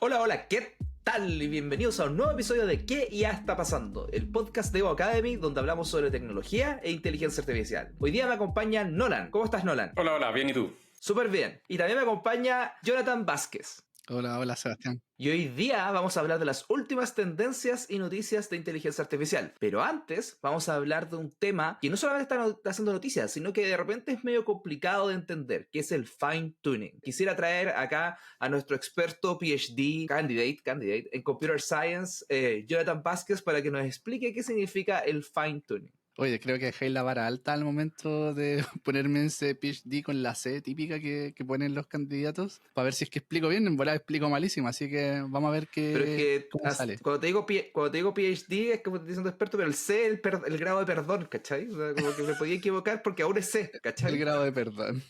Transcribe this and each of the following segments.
Hola, hola, ¿qué tal? Y bienvenidos a un nuevo episodio de ¿Qué ya está pasando? El podcast de Evo Academy donde hablamos sobre tecnología e inteligencia artificial. Hoy día me acompaña Nolan. ¿Cómo estás, Nolan? Hola, hola, bien, ¿y tú? Súper bien. Y también me acompaña Jonathan Vázquez. Hola Sebastián. Y hoy día vamos a hablar de las últimas tendencias y noticias de inteligencia artificial. Pero antes vamos a hablar de un tema que no solamente está haciendo noticias, sino que de repente es medio complicado de entender, que es el fine tuning. Quisiera traer acá a nuestro experto PhD candidate en Computer Science, Jonathan Vázquez, para que nos explique qué significa el fine tuning. Oye, creo que dejé la vara alta al momento de ponerme ese PhD con la C típica que ponen los candidatos, para ver si es que explico bien. En verdad explico malísimo, así que vamos a ver Pero es que cómo sale. cuando te digo PhD es como te estoy diciendo experto, pero el C es el grado de perdón, ¿cachai? O sea, como que me podía equivocar porque aún es C, El ¿cachai? grado de perdón.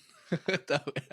Está bueno.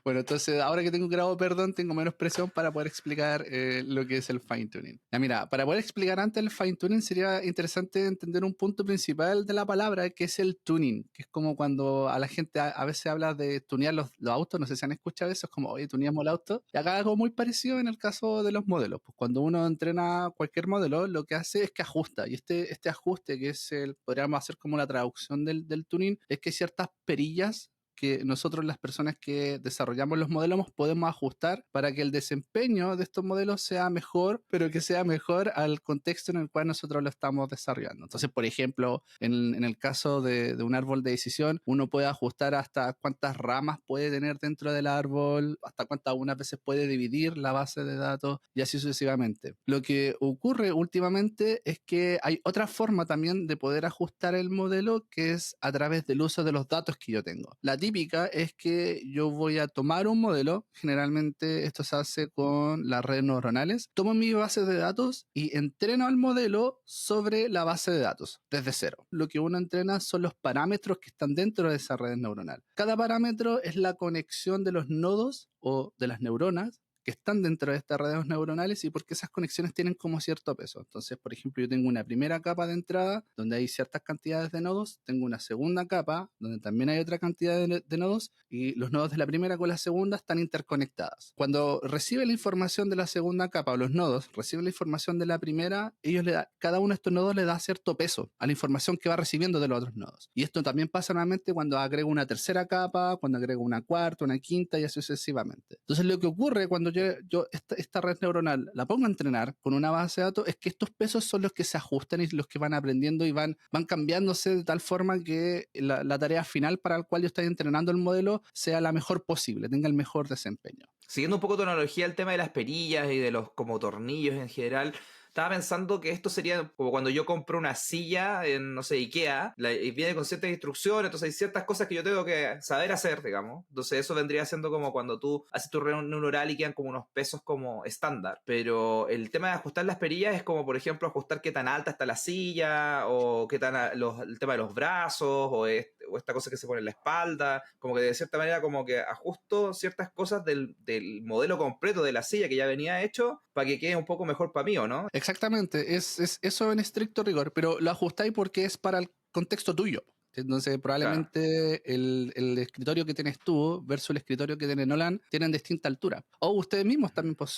Bueno, entonces ahora que tengo grado de perdón, tengo menos presión para poder explicar lo que es el fine tuning. Ya, mira, para poder explicar antes el fine tuning sería interesante entender un punto principal de la palabra, que es el tuning, que es como cuando a la gente a veces habla de tunear los autos, no sé si han escuchado eso, es como, oye, tuneamos el auto. Y acá algo muy parecido en el caso de los modelos. Pues cuando uno entrena cualquier modelo, lo que hace es que ajusta. Y este ajuste, que es podríamos hacer como la traducción del tuning, es que hay ciertas perillas que nosotros, las personas que desarrollamos los modelos, podemos ajustar para que el desempeño de estos modelos sea mejor, pero que sea mejor al contexto en el cual nosotros lo estamos desarrollando. Entonces, por ejemplo, en el caso de un árbol de decisión, uno puede ajustar hasta cuántas ramas puede tener dentro del árbol, hasta cuántas unas veces puede dividir la base de datos y así sucesivamente. Lo que ocurre últimamente es que hay otra forma también de poder ajustar el modelo, que es a través del uso de los datos que yo tengo. La típica es que yo voy a tomar un modelo, generalmente esto se hace con las redes neuronales, tomo mi base de datos y entreno al modelo sobre la base de datos, desde cero. Lo que uno entrena son los parámetros que están dentro de esa red neuronal. Cada parámetro es la conexión de los nodos o de las neuronas que están dentro de estas redes neuronales y porque esas conexiones tienen como cierto peso. Entonces, por ejemplo, yo tengo una primera capa de entrada donde hay ciertas cantidades de nodos, tengo una segunda capa donde también hay otra cantidad de nodos y los nodos de la primera con la segunda están interconectadas. Cuando recibe la información de la segunda capa o los nodos reciben la información de la primera, cada uno de estos nodos le da cierto peso a la información que va recibiendo de los otros nodos. Y esto también pasa nuevamente cuando agrego una tercera capa, cuando agrego una cuarta, una quinta y así sucesivamente. Entonces, lo que ocurre cuando yo esta red neuronal la pongo a entrenar con una base de datos es que estos pesos son los que se ajustan y los que van aprendiendo y van cambiándose de tal forma que la tarea final para la cual yo estoy entrenando el modelo sea la mejor posible, tenga el mejor desempeño. Siguiendo un poco tu analogía, el tema de las perillas y de los como tornillos en general, estaba pensando que esto sería como cuando yo compro una silla en, no sé, IKEA, y viene con ciertas instrucciones, entonces hay ciertas cosas que yo tengo que saber hacer, digamos. Entonces eso vendría siendo como cuando tú haces tu red neuronal y quedan como unos pesos como estándar. Pero el tema de ajustar las perillas es como, por ejemplo, ajustar qué tan alta está la silla, o qué tan el tema de los brazos, o esta cosa que se pone en la espalda, como que de cierta manera como que ajusto ciertas cosas del modelo completo de la silla que ya venía hecho para que quede un poco mejor para mí, ¿o no? Exactamente, es eso en estricto rigor, pero lo ajustáis porque es para el contexto tuyo. Entonces, Claro. probablemente el escritorio que tienes tú versus el escritorio que tiene Nolan tienen distinta altura. O ustedes mismos también pues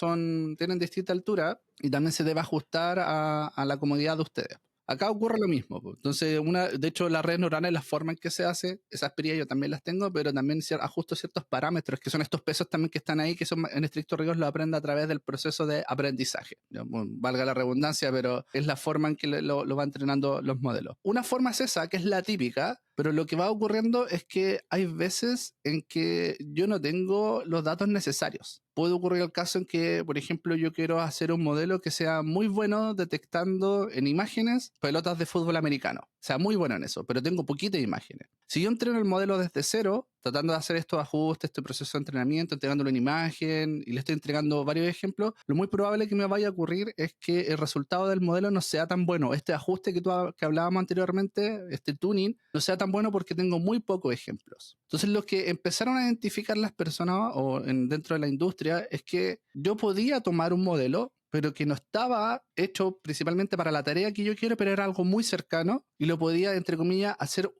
tienen distinta altura y también se debe ajustar a la comodidad de ustedes. Acá ocurre lo mismo. Entonces, de hecho, las redes neurales, la forma en que se hace, esas perillas yo también las tengo, pero también ajusto ciertos parámetros, que son estos pesos también que están ahí, que son en estricto rigor lo aprende a través del proceso de aprendizaje. Bueno, valga la redundancia, pero es la forma en que lo va entrenando los modelos. Una forma es esa, que es la típica, pero lo que va ocurriendo es que hay veces en que yo no tengo los datos necesarios. Puede ocurrir el caso en que, por ejemplo, yo quiero hacer un modelo que sea muy bueno detectando en imágenes pelotas de fútbol americano. O sea, muy bueno en eso, pero tengo poquitas imágenes. Si yo entreno el modelo desde cero, tratando de hacer estos ajustes, este proceso de entrenamiento, entregándole una imagen y le estoy entregando varios ejemplos, lo muy probable que me vaya a ocurrir es que el resultado del modelo no sea tan bueno. Este ajuste que hablábamos anteriormente, este tuning, no sea tan bueno porque tengo muy pocos ejemplos. Entonces, lo que empezaron a identificar las personas dentro de la industria es que yo podía tomar un modelo, pero que no estaba hecho principalmente para la tarea que yo quiero, pero era algo muy cercano y lo podía, entre comillas, hacer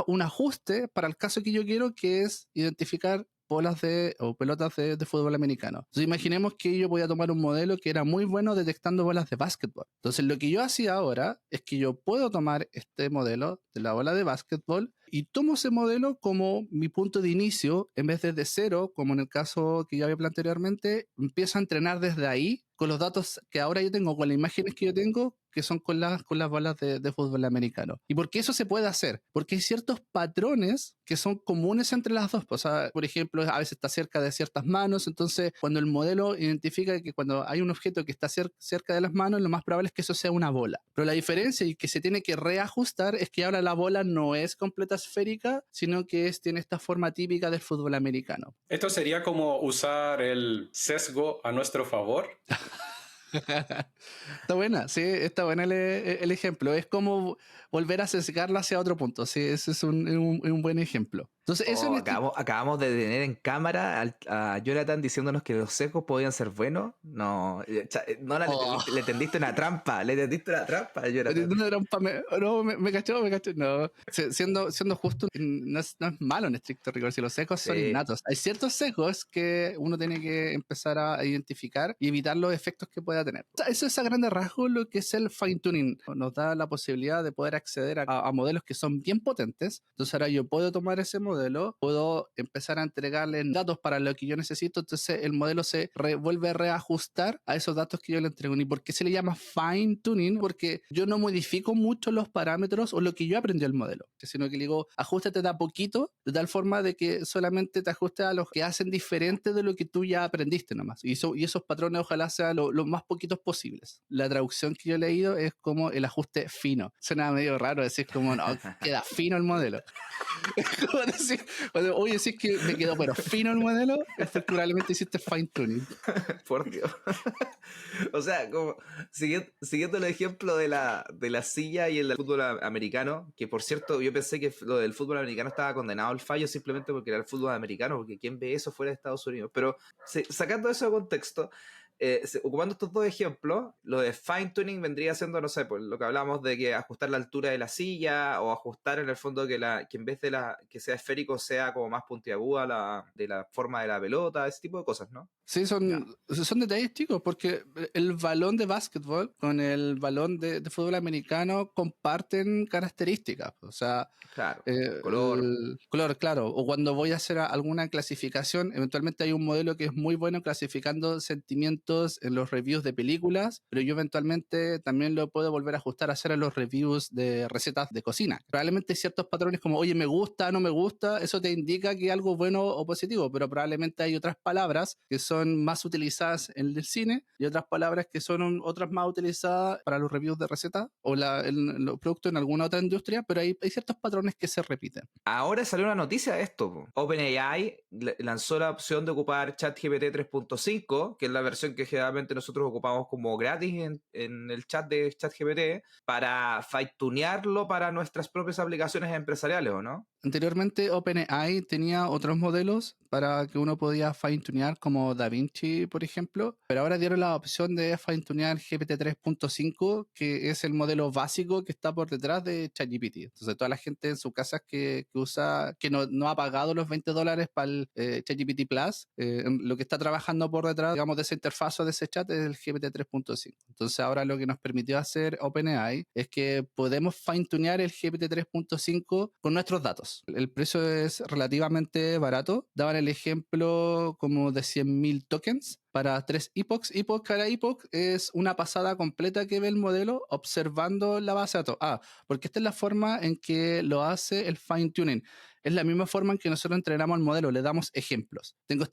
un ajuste para el caso que yo quiero, que es identificar o pelotas de fútbol americano. Entonces imaginemos que yo voy a tomar un modelo que era muy bueno detectando bolas de básquetbol. Entonces lo que yo hacía ahora es que yo puedo tomar este modelo de la bola de básquetbol y tomo ese modelo como mi punto de inicio, en vez de cero, como en el caso que ya había planteado anteriormente, empiezo a entrenar desde ahí con los datos que ahora yo tengo, con las imágenes que yo tengo, que son con las bolas de fútbol americano. ¿Y por qué eso se puede hacer? Porque hay ciertos patrones que son comunes entre las dos. O sea, por ejemplo, a veces está cerca de ciertas manos, entonces cuando el modelo identifica que cuando hay un objeto que está cerca de las manos, lo más probable es que eso sea una bola. Pero la diferencia y que se tiene que reajustar es que ahora la bola no es completa esférica, sino que tiene esta forma típica del fútbol americano. Esto sería como usar el sesgo a nuestro favor. Está buena, sí, está buena el ejemplo. Es como volver a sesgarla hacia otro punto. Sí, ese es un buen ejemplo. Entonces, eso en acabamos de tener en cámara a Jonathan diciéndonos que los sesgos podían ser buenos. No, le tendiste una trampa. Le tendiste una trampa a Jonathan. Me cachó. No, siendo justo, no es malo en estricto rigor. Si los sesgos son innatos. Hay ciertos sesgos que uno tiene que empezar a identificar y evitar los efectos que pueda tener. Eso es a grandes rasgos lo que es el fine-tuning. Nos da la posibilidad de poder acceder a modelos que son bien potentes. Entonces ahora yo puedo tomar ese modelo, puedo empezar a entregarle datos para lo que yo necesito, entonces el modelo se vuelve a reajustar a esos datos que yo le entrego. ¿Y por qué se le llama fine tuning? Porque yo no modifico mucho los parámetros o lo que yo aprendí al modelo, sino que le digo, ajustate de a poquito, de tal forma de que solamente te ajuste a los que hacen diferente de lo que tú ya aprendiste nomás. Y esos patrones ojalá sean lo más poquitos posibles. La traducción que yo he leído es como el ajuste fino. Suena medio raro decir como, no, queda fino el modelo. Como decir, oye, sí que me quedó pero fino el modelo, es porque probablemente hiciste fine tuning. Por Dios. O sea, como siguiendo el ejemplo de la silla y el del fútbol americano, que por cierto yo pensé que lo del fútbol americano estaba condenado al fallo simplemente porque era el fútbol americano, porque ¿quién ve eso fuera de Estados Unidos? Pero sacando eso de contexto, ocupando estos dos ejemplos, lo de fine tuning vendría siendo, no sé, pues lo que hablamos de que ajustar la altura de la silla o ajustar en el fondo que en vez de que sea esférico sea como más puntiaguda de la forma de la pelota, ese tipo de cosas, ¿no? Sí, son detalles chicos, porque el balón de básquetbol con el balón de fútbol americano comparten características. O sea, claro, color. Color, claro. O cuando voy a hacer alguna clasificación, eventualmente hay un modelo que es muy bueno clasificando sentimientos en los reviews de películas, pero yo eventualmente también lo puedo volver a ajustar a hacer en los reviews de recetas de cocina. Probablemente ciertos patrones como, oye, me gusta, no me gusta, eso te indica que algo es bueno o positivo, pero probablemente hay otras palabras que son más utilizadas en el cine y otras palabras que son otras más utilizadas para los reviews de recetas o los productos en alguna otra industria, pero hay ciertos patrones que se repiten. Ahora salió una noticia de esto. OpenAI lanzó la opción de ocupar ChatGPT 3.5, que es la versión que generalmente nosotros ocupamos como gratis en el chat de ChatGPT, para fine-tunearlo para nuestras propias aplicaciones empresariales, ¿o no? Anteriormente OpenAI tenía otros modelos para que uno podía fine-tunear como DaVinci, por ejemplo, pero ahora dieron la opción de fine-tunear GPT 3.5, que es el modelo básico que está por detrás de ChatGPT. Entonces toda la gente en su casa que usa, que no ha pagado los $20 para el ChatGPT Plus, lo que está trabajando por detrás, digamos, de esa interfaz o de ese chat es el GPT 3.5. Entonces ahora lo que nos permitió hacer OpenAI es que podemos fine-tunear el GPT 3.5 con nuestros datos. El precio es relativamente barato. Daban el ejemplo como de 100.000 tokens para 3 epochs. Cada epoch es una pasada completa que ve el modelo observando la base de datos. Porque esta es la forma en que lo hace el fine tuning. Es la misma forma en que nosotros entrenamos al modelo, le damos ejemplos. Tengo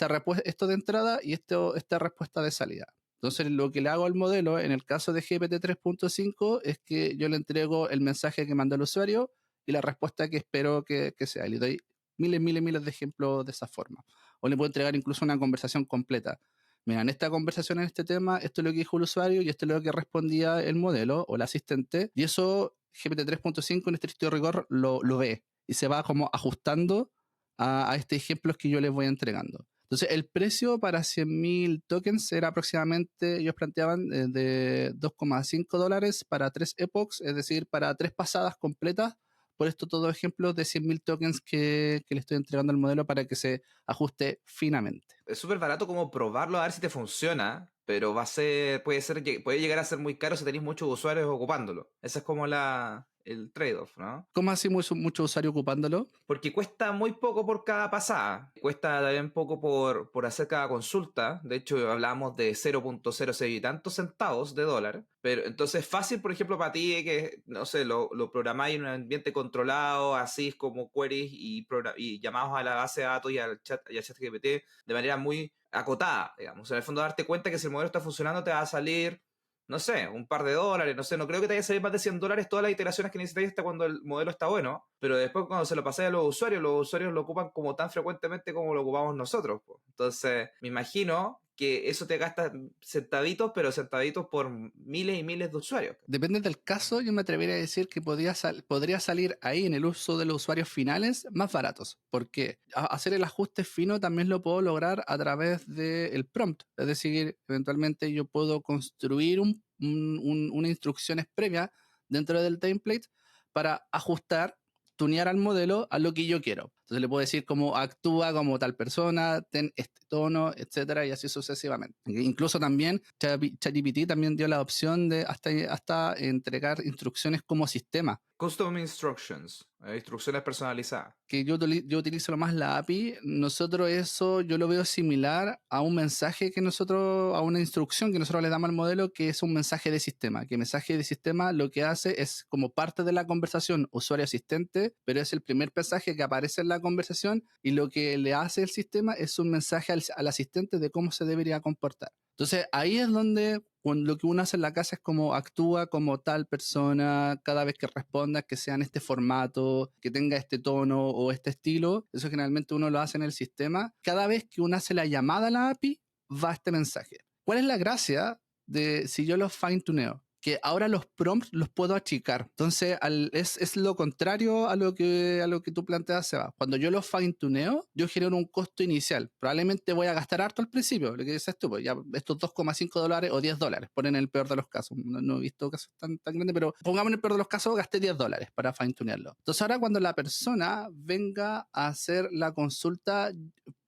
esto de entrada y esta respuesta de salida. Entonces, lo que le hago al modelo, en el caso de GPT 3.5, es que yo le entrego el mensaje que mandó el usuario y la respuesta que espero que sea. Le doy miles de ejemplos de esa forma. O le puedo entregar incluso una conversación completa. Mira, en esta conversación, en este tema, esto es lo que dijo el usuario y esto es lo que respondía el modelo o el asistente. Y eso GPT 3.5 en estricto rigor lo ve y se va como ajustando a este ejemplo que yo les voy entregando. Entonces, el precio para 100.000 tokens era aproximadamente, ellos planteaban, de $2.5 para 3 epochs, es decir, para 3 pasadas completas por esto todos ejemplos de 100.000 tokens que le estoy entregando al modelo para que se ajuste finamente. Es súper barato como probarlo a ver si te funciona, pero puede llegar a ser muy caro si tenéis muchos usuarios ocupándolo. Ese es como el trade-off, ¿no? ¿Cómo así mucho usuario ocupándolo? Porque cuesta muy poco por cada pasada. Cuesta también poco por hacer cada consulta. De hecho, hablábamos de 0.06 y tantos centavos de dólar. Pero entonces es fácil, por ejemplo, para ti que, no sé, lo programáis en un ambiente controlado, así como queries y llamados a la base de datos y al chat GPT de manera muy acotada, digamos. En el fondo, darte cuenta que si el modelo está funcionando, te va a salir, no sé, un par de dólares, no sé, no creo que te vaya a salir más de $100 todas las iteraciones que necesitáis hasta cuando el modelo está bueno, pero después cuando se lo pasáis a los usuarios lo ocupan como tan frecuentemente como lo ocupamos nosotros, po. Entonces, me imagino que eso te gasta centavitos, pero centavitos por miles y miles de usuarios. Depende del caso, yo me atrevería a decir que podría salir ahí en el uso de los usuarios finales más baratos. Porque hacer el ajuste fino también lo puedo lograr a través del prompt. Es decir, eventualmente yo puedo construir una instrucciones previa dentro del template para ajustar, tunear al modelo a lo que yo quiero. Entonces le puedo decir cómo actúa como tal persona, ten este tono, etcétera, y así sucesivamente. Incluso también ChatGPT también dio la opción de hasta entregar instrucciones como sistema. Custom instructions, instrucciones personalizadas. Que yo utilizo lo más la API, nosotros eso yo lo veo similar a un mensaje a una instrucción que nosotros le damos al modelo, que es un mensaje de sistema, que mensaje de sistema lo que hace es como parte de la conversación usuario-asistente, pero es el primer mensaje que aparece en la conversación y lo que le hace el sistema es un mensaje al asistente de cómo se debería comportar. Entonces ahí es donde lo que uno hace en la casa es como actúa como tal persona cada vez que responda, que sea en este formato, que tenga este tono o este estilo. Eso generalmente uno lo hace en el sistema. Cada vez que uno hace la llamada a la API, va este mensaje. ¿Cuál es la gracia de si yo los fine-tuneo? Que ahora los prompts los puedo achicar. Entonces es lo contrario a lo que tú planteas, Seba. Cuando yo los fine-tuneo, yo genero un costo inicial. Probablemente voy a gastar harto al principio, lo que dices tú, pues ya estos $2,5 o $10, ponen en el peor de los casos. No he visto casos tan grandes, pero pongamos en el peor de los casos, gasté $10 para fine-tunearlo. Entonces ahora cuando la persona venga a hacer la consulta,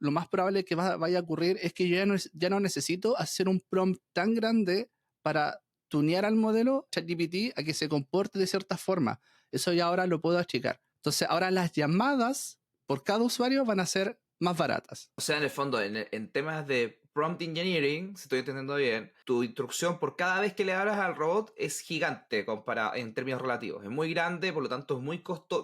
lo más probable que vaya a ocurrir es que yo ya no necesito hacer un prompt tan grande para tunear al modelo ChatGPT a que se comporte de cierta forma. Eso ya ahora lo puedo achicar. Entonces ahora las llamadas por cada usuario van a ser más baratas. O sea, en el fondo, en temas de prompt engineering, si estoy entendiendo bien, tu instrucción por cada vez que le hablas al robot es gigante en términos relativos. Es muy grande, por lo tanto es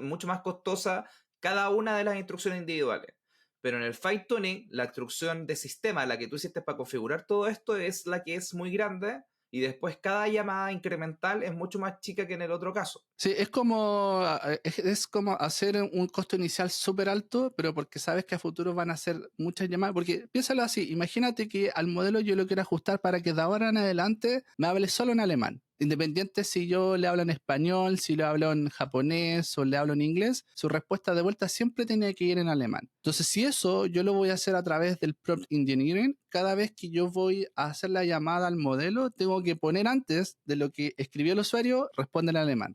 mucho más costosa cada una de las instrucciones individuales. Pero en el fine tuning, la instrucción de sistema, la que tú hiciste para configurar todo esto, es la que es muy grande. Y después cada llamada incremental es mucho más chica que en el otro caso. Sí, es como hacer un costo inicial súper alto, pero porque sabes que a futuro van a hacer muchas llamadas. Porque piénsalo así, imagínate que al modelo yo lo quiero ajustar para que de ahora en adelante me hable solo en alemán. Independiente si yo le hablo en español, si le hablo en japonés o le hablo en inglés, su respuesta de vuelta siempre tiene que ir en alemán. Entonces, si eso yo lo voy a hacer a través del prompt engineering, cada vez que yo voy a hacer la llamada al modelo, tengo que poner antes de lo que escribió el usuario, responde en alemán.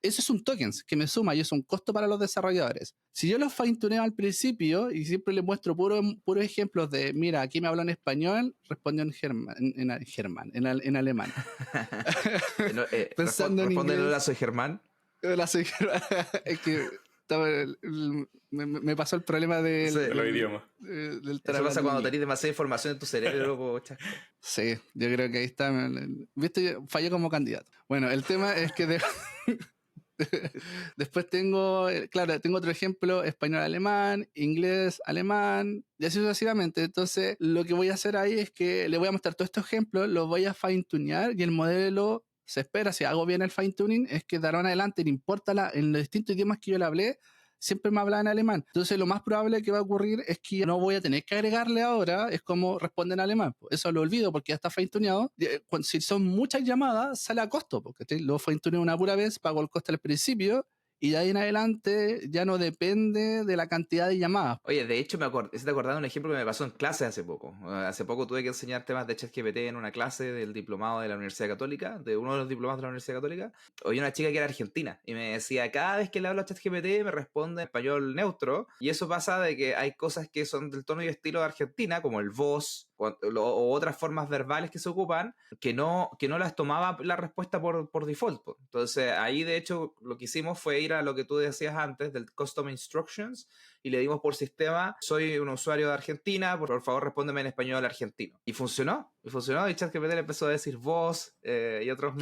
Eso es un tokens que me suma y es un costo para los desarrolladores. Si yo los fine-tuneo al principio y siempre les muestro puros ejemplos de, mira, aquí me hablan en español, respondió en alemán. Pensando en inglés. Hola, soy Germán. Hola, soy Germán. Es que me pasó el problema de los idiomas. Del Eso pasa cuando tenés demasiada información en tu cerebro. Sí, yo creo que ahí está. Viste, fallé como candidato. Bueno, el tema es que después tengo otro ejemplo, español-alemán, inglés-alemán, y así sucesivamente. Entonces, lo que voy a hacer ahí es que le voy a mostrar todos estos ejemplos, los voy a fine-tunear y el modelo se espera, si hago bien el fine-tuning, es que de ahora en adelante, no importa en los distintos idiomas que yo le hablé, siempre me hablaba en alemán. Entonces, lo más probable que va a ocurrir es que ya no voy a tener que agregarle ahora, es como responde en alemán. Eso lo olvido porque ya está fine-tuneado. Si son muchas llamadas, sale a costo, porque lo fine-tuneo una pura vez, pago el costo al principio y de ahí en adelante ya no depende de la cantidad de llamadas. Oye, de hecho, te acordando de un ejemplo que me pasó en clase hace poco. Hace poco tuve que enseñar temas de ChatGPT en una clase del diplomado de la Universidad Católica, de uno de los diplomados de la Universidad Católica. Oí una chica que era argentina y me decía, cada vez que le hablo a ChatGPT me responde en español neutro, y eso pasa de que hay cosas que son del tono y estilo de Argentina, como el vos o otras formas verbales que se ocupan, que no las tomaba la respuesta por default. Po. Entonces ahí de hecho lo que hicimos fue ir a lo que tú decías antes del Custom Instructions y le dimos por sistema, soy un usuario de Argentina, por favor respóndeme en español argentino. Y funcionó, y ChatGPT le empezó a decir vos y otras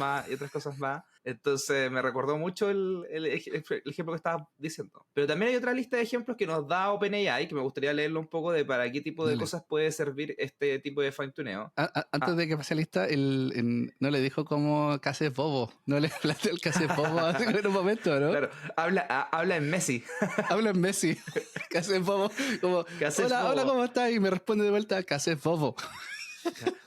cosas más. Entonces me recordó mucho el ejemplo que estabas diciendo. Pero también hay otra lista de ejemplos que nos da OpenAI, que me gustaría leerlo un poco de para qué tipo de Dale. cosas puede servir este tipo de fine-tuneo. Antes de que pase la lista, no le dijo como Cases Bobo. No le planteó el Cases Bobo en un momento, ¿no? Claro, habla en Messi. Habla en Messi. Cases Bobo. Como, ¿Qué haces, hola, bobo? hola, ¿cómo estás? Y me responde de vuelta, Cases Bobo.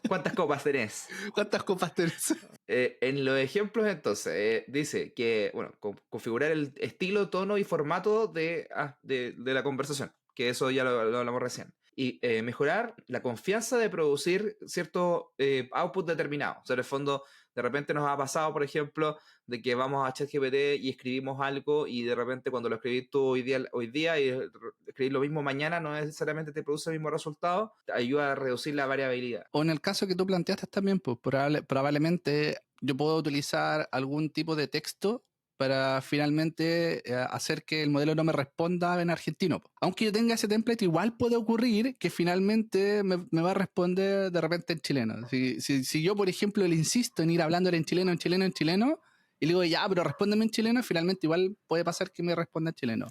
¿Cuántas copas tenés? ¿Cuántas copas tenés? En los ejemplos, entonces, dice que, bueno, configurar el estilo, tono y formato de la conversación, que eso ya lo hablamos recién. Y mejorar la confianza de producir cierto output determinado. O sea, en el fondo, de repente nos ha pasado, por ejemplo, de que vamos a ChatGPT y escribimos algo y de repente cuando lo escribís tú hoy día y escribir lo mismo mañana no necesariamente te produce el mismo resultado, te ayuda a reducir la variabilidad. O en el caso que tú planteaste también, pues probablemente yo puedo utilizar algún tipo de texto para finalmente hacer que el modelo no me responda en argentino. Aunque yo tenga ese template, igual puede ocurrir que finalmente me va a responder de repente en chileno. Si yo, por ejemplo, le insisto en ir hablando en chileno, y le digo, ya, pero respóndeme en chileno, finalmente igual puede pasar que me responda en chileno.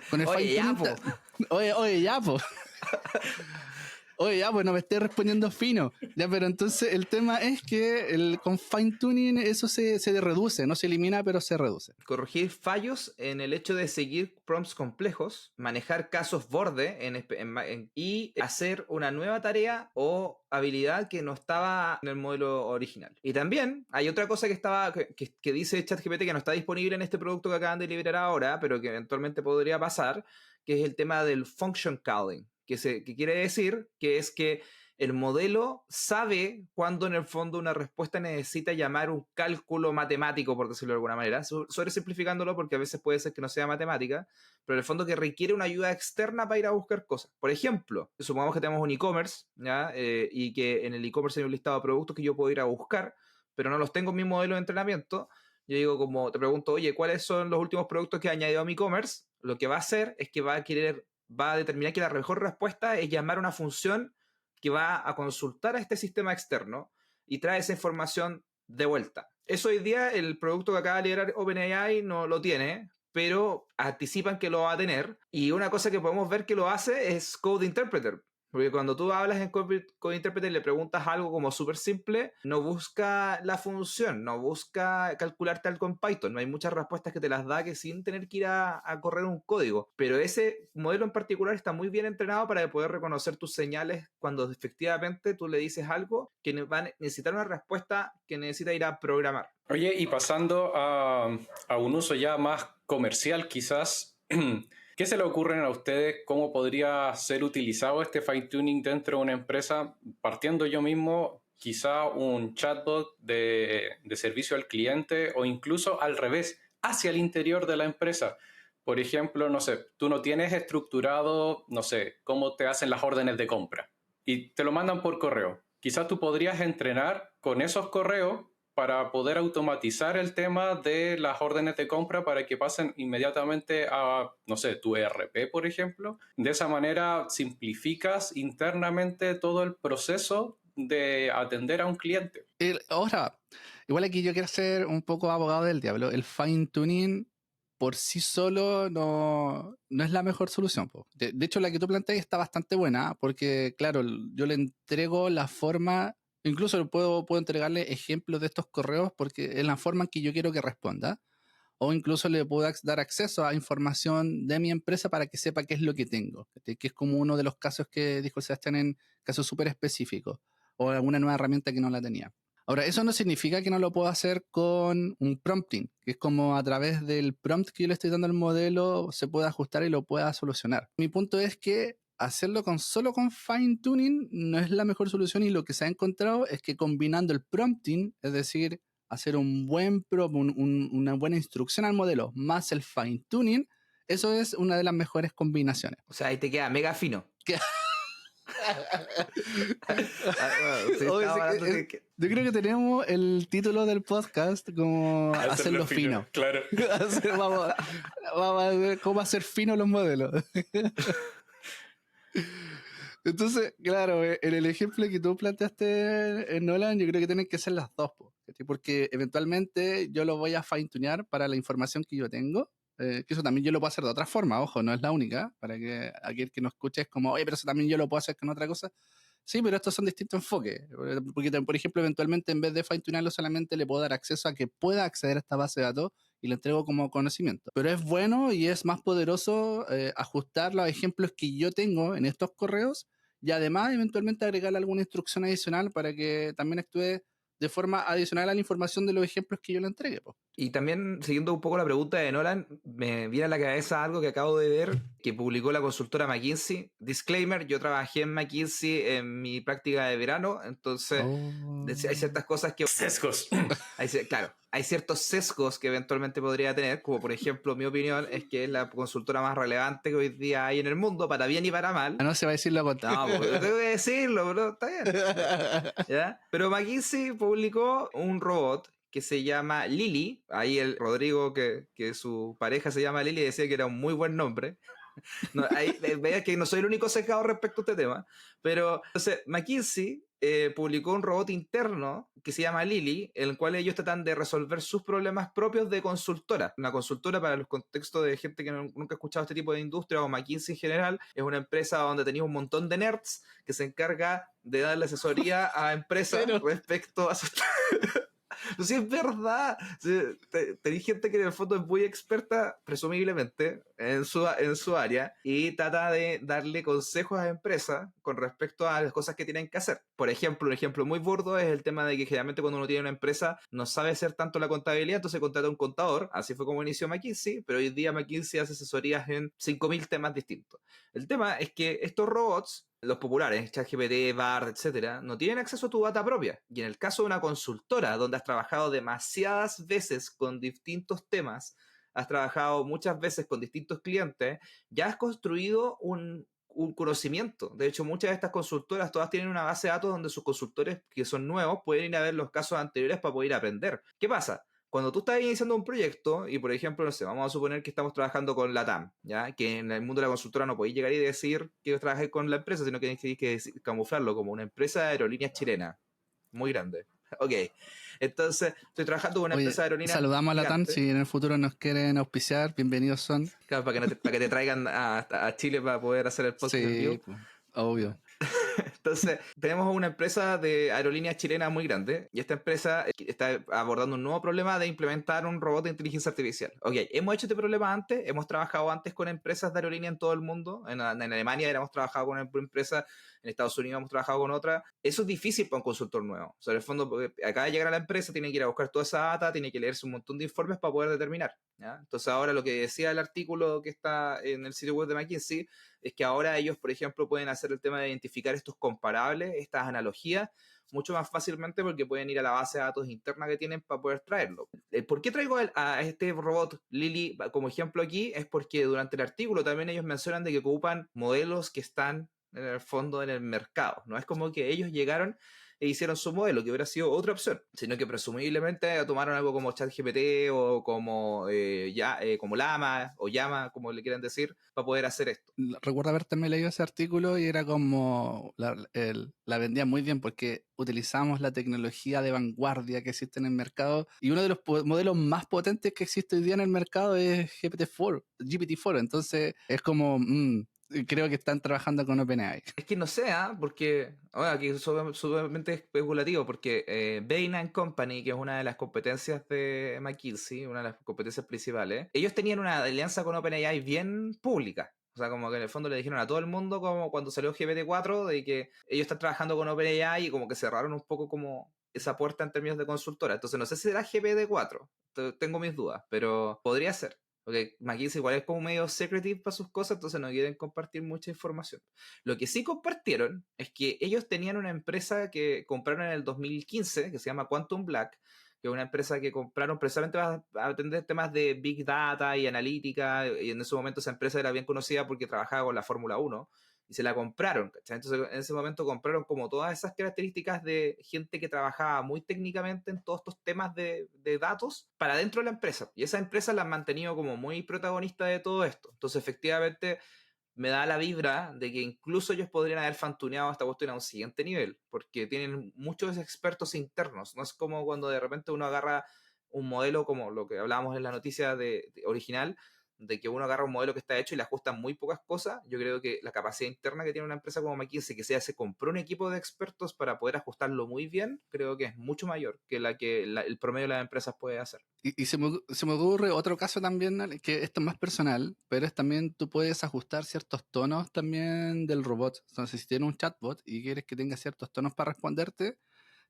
Con el Oye, ya, fine-tuning po. Oye, ya, po. Oye, ya, pues no me estés respondiendo fino. Ya, pero entonces el tema es que con fine tuning eso se reduce, no se elimina, pero se reduce. Corregir fallos en el hecho de seguir prompts complejos, manejar casos borde y hacer una nueva tarea o habilidad que no estaba en el modelo original. Y también hay otra cosa que dice ChatGPT que no está disponible en este producto que acaban de liberar ahora, pero que eventualmente podría pasar, que es el tema del function calling, que quiere decir que es que el modelo sabe cuándo en el fondo una respuesta necesita llamar un cálculo matemático, por decirlo de alguna manera, sobresimplificándolo porque a veces puede ser que no sea matemática, pero en el fondo que requiere una ayuda externa para ir a buscar cosas. Por ejemplo, supongamos que tenemos un e-commerce, ¿ya? Y que en el e-commerce hay un listado de productos que yo puedo ir a buscar, pero no los tengo en mi modelo de entrenamiento. Yo digo como, te pregunto, oye, ¿cuáles son los últimos productos que he añadido a mi e-commerce? Lo que va a hacer es que va a determinar que la mejor respuesta es llamar una función que va a consultar a este sistema externo y trae esa información de vuelta. Eso hoy día el producto que acaba de liberar OpenAI no lo tiene, pero anticipan que lo va a tener. Y una cosa que podemos ver que lo hace es Code Interpreter. Porque cuando tú hablas en Code Interpreter y le preguntas algo como súper simple, no busca la función, no busca calcularte algo en Python. No hay muchas respuestas que te las da que sin tener que ir a correr un código. Pero ese modelo en particular está muy bien entrenado para poder reconocer tus señales cuando efectivamente tú le dices algo que va a necesitar una respuesta que necesita ir a programar. Oye, y pasando a un uso ya más comercial quizás, ¿qué se le ocurren a ustedes? ¿Cómo podría ser utilizado este fine-tuning dentro de una empresa? Partiendo yo mismo, quizá un chatbot de servicio al cliente o incluso al revés, hacia el interior de la empresa. Por ejemplo, no sé, tú no tienes estructurado, no sé, cómo te hacen las órdenes de compra y te lo mandan por correo. Quizás tú podrías entrenar con esos correos para poder automatizar el tema de las órdenes de compra para que pasen inmediatamente a, no sé, tu ERP, por ejemplo. De esa manera simplificas internamente todo el proceso de atender a un cliente. Ahora, igual aquí yo quiero ser un poco abogado del diablo. El fine tuning por sí solo no es la mejor solución. De hecho, la que tú planteas está bastante buena, porque claro, yo le entrego la forma. Incluso puedo entregarle ejemplos de estos correos porque es la forma en que yo quiero que responda. O incluso le puedo dar acceso a información de mi empresa para que sepa qué es lo que tengo. Que es como uno de los casos que dijo Sebastián en casos súper específicos. O alguna nueva herramienta que no la tenía. Ahora, eso no significa que no lo pueda hacer con un prompting, que es como a través del prompt que yo le estoy dando al modelo se puede ajustar y lo pueda solucionar. Mi punto es que hacerlo solo con fine tuning no es la mejor solución, y lo que se ha encontrado es que combinando el prompting, es decir, hacer un buen una buena instrucción al modelo más el fine tuning, eso es una de las mejores combinaciones. O sea, ahí te queda mega fino. Sí, Oye, estaba hablando de yo creo que tenemos el título del podcast como hacerlo fino. Claro. Vamos a ver cómo hacer fino los modelos. Entonces, claro, en el ejemplo que tú planteaste, Nolan, yo creo que tienen que ser las dos, porque eventualmente yo lo voy a fine-tunear para la información que yo tengo. Que eso también yo lo puedo hacer de otra forma, ojo, no es la única, para que aquel que nos escuche es como, oye, pero eso también yo lo puedo hacer con otra cosa. Sí, pero estos son distintos enfoques. Porque, por ejemplo, eventualmente en vez de fine-tunearlo solamente le puedo dar acceso a que pueda acceder a esta base de datos y le entrego como conocimiento. Pero es bueno y es más poderoso ajustar los ejemplos que yo tengo en estos correos, y además eventualmente agregarle alguna instrucción adicional para que también actúe de forma adicional a la información de los ejemplos que yo le entregue. Y también, siguiendo un poco la pregunta de Nolan, me viene a la cabeza algo que acabo de ver, que publicó la consultora McKinsey. Disclaimer, yo trabajé en McKinsey en mi práctica de verano, entonces hay ciertas cosas que... Sesgos. Claro, hay ciertos sesgos que eventualmente podría tener, como por ejemplo, mi opinión es que es la consultora más relevante que hoy día hay en el mundo, para bien y para mal. No se va a decir lo contrario. No, pues, tengo que decirlo, bro, está bien. ¿Ya? Pero McKinsey publicó un robot que se llama Lily. Ahí el Rodrigo, que su pareja se llama Lily, decía que era un muy buen nombre. No, ahí veas que no soy el único sesgado respecto a este tema. Pero, entonces, McKinsey publicó un robot interno que se llama Lily, en el cual ellos tratan de resolver sus problemas propios de consultora. Una consultora, para los contextos de gente que nunca ha escuchado este tipo de industria, o McKinsey en general, es una empresa donde tenía un montón de nerds que se encarga de darle asesoría a empresas respecto a sus... No, sí, es verdad. Sí, tenéis gente que en el fondo es muy experta, presumiblemente, en su área, y trata de darle consejos a empresas con respecto a las cosas que tienen que hacer. Por ejemplo, un ejemplo muy burdo es el tema de que generalmente cuando uno tiene una empresa no sabe hacer tanto la contabilidad, entonces contrata a un contador. Así fue como inició McKinsey, pero hoy día McKinsey hace asesorías en 5.000 temas distintos. El tema es que estos robots, los populares, ChatGPT, Bard, etcétera, no tienen acceso a tu data propia. Y en el caso de una consultora donde has trabajado demasiadas veces con distintos temas, has trabajado muchas veces con distintos clientes, ya has construido un conocimiento. De hecho, muchas de estas consultoras todas tienen una base de datos donde sus consultores que son nuevos pueden ir a ver los casos anteriores para poder aprender. ¿Qué pasa? Cuando tú estás iniciando un proyecto y, por ejemplo, no sé, vamos a suponer que estamos trabajando con LATAM, ¿ya? Que en el mundo de la consultora no podéis llegar y decir que trabajé con la empresa, sino que tenéis que camuflarlo como una empresa de aerolíneas chilena. Muy grande. Ok. Entonces, estoy trabajando con una empresa de aerolíneas. Saludamos a LATAM, si en el futuro nos quieren auspiciar, bienvenidos son. Claro, para que te traigan a Chile para poder hacer el podcast en vivo. Pues, obvio. Entonces, tenemos una empresa de aerolíneas chilena muy grande, y esta empresa está abordando un nuevo problema de implementar un robot de inteligencia artificial. Ok, hemos hecho este problema antes, hemos trabajado antes con empresas de aerolínea en todo el mundo. En Alemania hemos trabajado con una empresa, en Estados Unidos hemos trabajado con otra. Eso es difícil para un consultor nuevo. O sea, en el fondo, porque acaba de llegar a la empresa, tiene que ir a buscar toda esa data, tiene que leerse un montón de informes para poder determinar, ¿ya? Entonces, ahora lo que decía el artículo que está en el sitio web de McKinsey es que ahora ellos, por ejemplo, pueden hacer el tema de identificar estos comparables, estas analogías, mucho más fácilmente, porque pueden ir a la base de datos interna que tienen para poder traerlo. ¿Por qué traigo a este robot Lily como ejemplo aquí? Es porque durante el artículo también ellos mencionan de que ocupan modelos que están en el fondo en el mercado. No es como que ellos llegaron e hicieron su modelo, que hubiera sido otra opción, sino que presumiblemente tomaron algo como ChatGPT o como, como Llama o Llama, como le quieran decir, para poder hacer esto. Recuerdo haber también leído ese artículo y era como la vendía muy bien porque utilizamos la tecnología de vanguardia que existe en el mercado, y uno de los modelos más potentes que existe hoy día en el mercado es GPT-4, entonces es como... creo que están trabajando con OpenAI. Es que no sé, porque aquí es sumamente especulativo, porque Bain & Company, que es una de las competencias de McKinsey, una de las competencias principales, ellos tenían una alianza con OpenAI bien pública. O sea, como que en el fondo le dijeron a todo el mundo, como cuando salió GPT-4, de que ellos están trabajando con OpenAI, y como que cerraron un poco como esa puerta en términos de consultora. Entonces no sé si será GPT-4, tengo mis dudas, pero podría ser. Porque McKinsey igual es como medio secretive para sus cosas, entonces no quieren compartir mucha información. Lo que sí compartieron es que ellos tenían una empresa que compraron en el 2015, que se llama Quantum Black, que es una empresa que compraron precisamente para atender temas de Big Data y analítica, y en ese momento esa empresa era bien conocida porque trabajaba con la Fórmula 1, y se la compraron, ¿cachai? Entonces en ese momento compraron como todas esas características de gente que trabajaba muy técnicamente en todos estos temas de datos para dentro de la empresa, y esa empresa la han mantenido como muy protagonista de todo esto. Entonces efectivamente me da la vibra de que incluso ellos podrían haber fantuneado esta cuestión a un siguiente nivel, porque tienen muchos expertos internos. No es como cuando de repente uno agarra un modelo como lo que hablábamos en la noticia original, de que uno agarra un modelo que está hecho y le ajustan muy pocas cosas. Yo creo que la capacidad interna que tiene una empresa como McKinsey, se compró un equipo de expertos para poder ajustarlo muy bien, creo que es mucho mayor que el promedio de las empresas puede hacer. Y se me ocurre otro caso también, Ale, que esto es más personal, pero es también tú puedes ajustar ciertos tonos también del robot. Entonces, si tienes un chatbot y quieres que tenga ciertos tonos para responderte,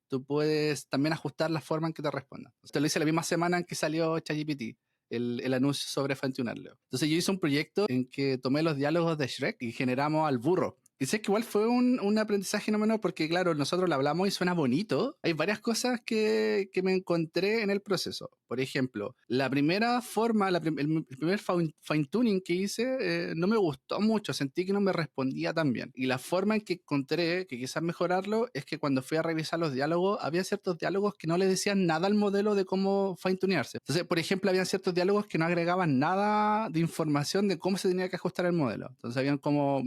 tú puedes también ajustar la forma en que te responda. Esto lo hice la misma semana en que salió ChatGPT, el anuncio sobre fine-tunarlo. Entonces yo hice un proyecto en que tomé los diálogos de Shrek y generamos al burro. Y sé que igual fue un aprendizaje no menor porque, claro, nosotros lo hablamos y suena bonito. Hay varias cosas que me encontré en el proceso. Por ejemplo, la primera forma, el primer fine-tuning que hice no me gustó mucho. Sentí que no me respondía tan bien. Y la forma en que encontré que quizás mejorarlo es que cuando fui a revisar los diálogos, había ciertos diálogos que no le decían nada al modelo de cómo fine-tunearse. Entonces, por ejemplo, había ciertos diálogos que no agregaban nada de información de cómo se tenía que ajustar el modelo. Entonces, habían como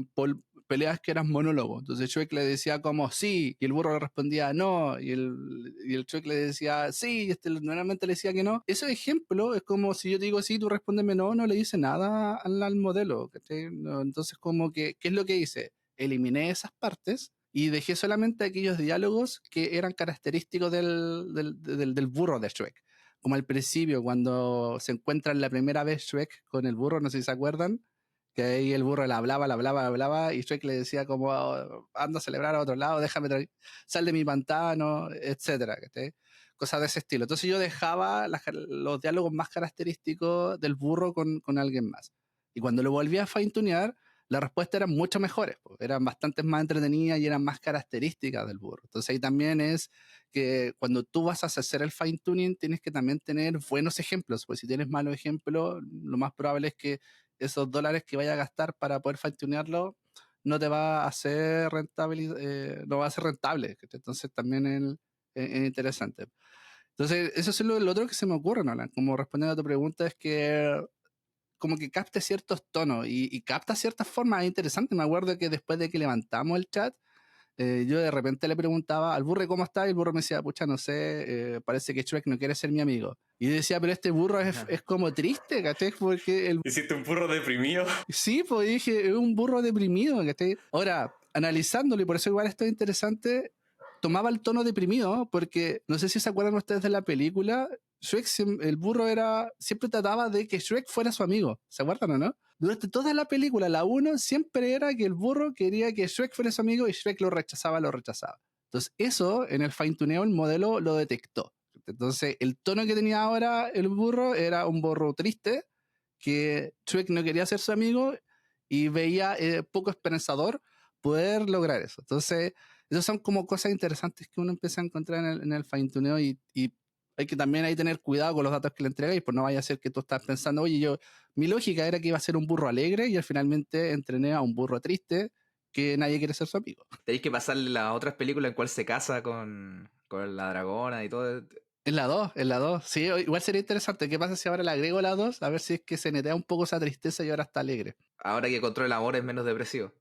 peleas que eran monólogos. Entonces Shrek le decía como sí, y el burro le respondía no, y el Shrek le decía sí, y nuevamente le decía que no. Ese ejemplo es como si yo te digo sí, tú respóndeme no, no le dice nada al modelo. No, entonces, como que, ¿qué es lo que hice? Eliminé esas partes y dejé solamente aquellos diálogos que eran característicos del burro de Shrek. Como al principio, cuando se encuentran la primera vez Shrek con el burro, no sé si se acuerdan, que ahí el burro le hablaba, y Shrek le decía como, anda a celebrar a otro lado, sal de mi pantano, etcétera, ¿cachai? Cosas de ese estilo. Entonces yo dejaba los diálogos más característicos del burro con alguien más. Y cuando lo volví a fine-tunear, las respuestas eran mucho mejores, eran bastante más entretenidas y eran más características del burro. Entonces ahí también es que cuando tú vas a hacer el fine-tuning tienes que también tener buenos ejemplos, pues si tienes malos ejemplos, lo más probable es que esos dólares que vaya a gastar para poder fine-tunearlo no te va a hacer rentable, no va a ser rentable. Entonces también es interesante. Entonces, eso es lo otro que se me ocurre, Nolan. Como respondiendo a tu pregunta, es que como que capte ciertos tonos y capta ciertas formas interesantes. Me acuerdo que después de que levantamos el chat, yo de repente le preguntaba al burro cómo está y el burro me decía, pucha, no sé, parece que Shrek no quiere ser mi amigo. Y yo decía, pero este burro es como triste, ¿cachai? Porque ¿Hiciste un burro deprimido? sí, pues dije, es un burro deprimido, ¿cachai? Ahora, analizándolo, y por eso igual esto es interesante, tomaba el tono deprimido, porque no sé si se acuerdan ustedes de la película, Shrek, el burro siempre trataba de que Shrek fuera su amigo, ¿se acuerdan o no? Durante toda la película, la 1 siempre era que el burro quería que Shrek fuera su amigo y Shrek lo rechazaba. Entonces eso, en el fine-tuneo, el modelo lo detectó. Entonces el tono que tenía ahora el burro era un burro triste, que Shrek no quería ser su amigo y veía poco esperanzador poder lograr eso. Entonces, esas son como cosas interesantes que uno empieza a encontrar en el fine-tuneo y hay que también ahí tener cuidado con los datos que le entregáis, pues no vaya a ser que tú estás pensando, oye, mi lógica era que iba a ser un burro alegre y finalmente entrené a un burro triste que nadie quiere ser su amigo. Tenéis que pasarle las otras películas en cual se casa con la dragona y todo. En la 2. Sí, igual sería interesante. ¿Qué pasa si ahora le agrego la 2? A ver si es que se netea un poco esa tristeza y ahora está alegre. Ahora que controla el amor es menos depresivo.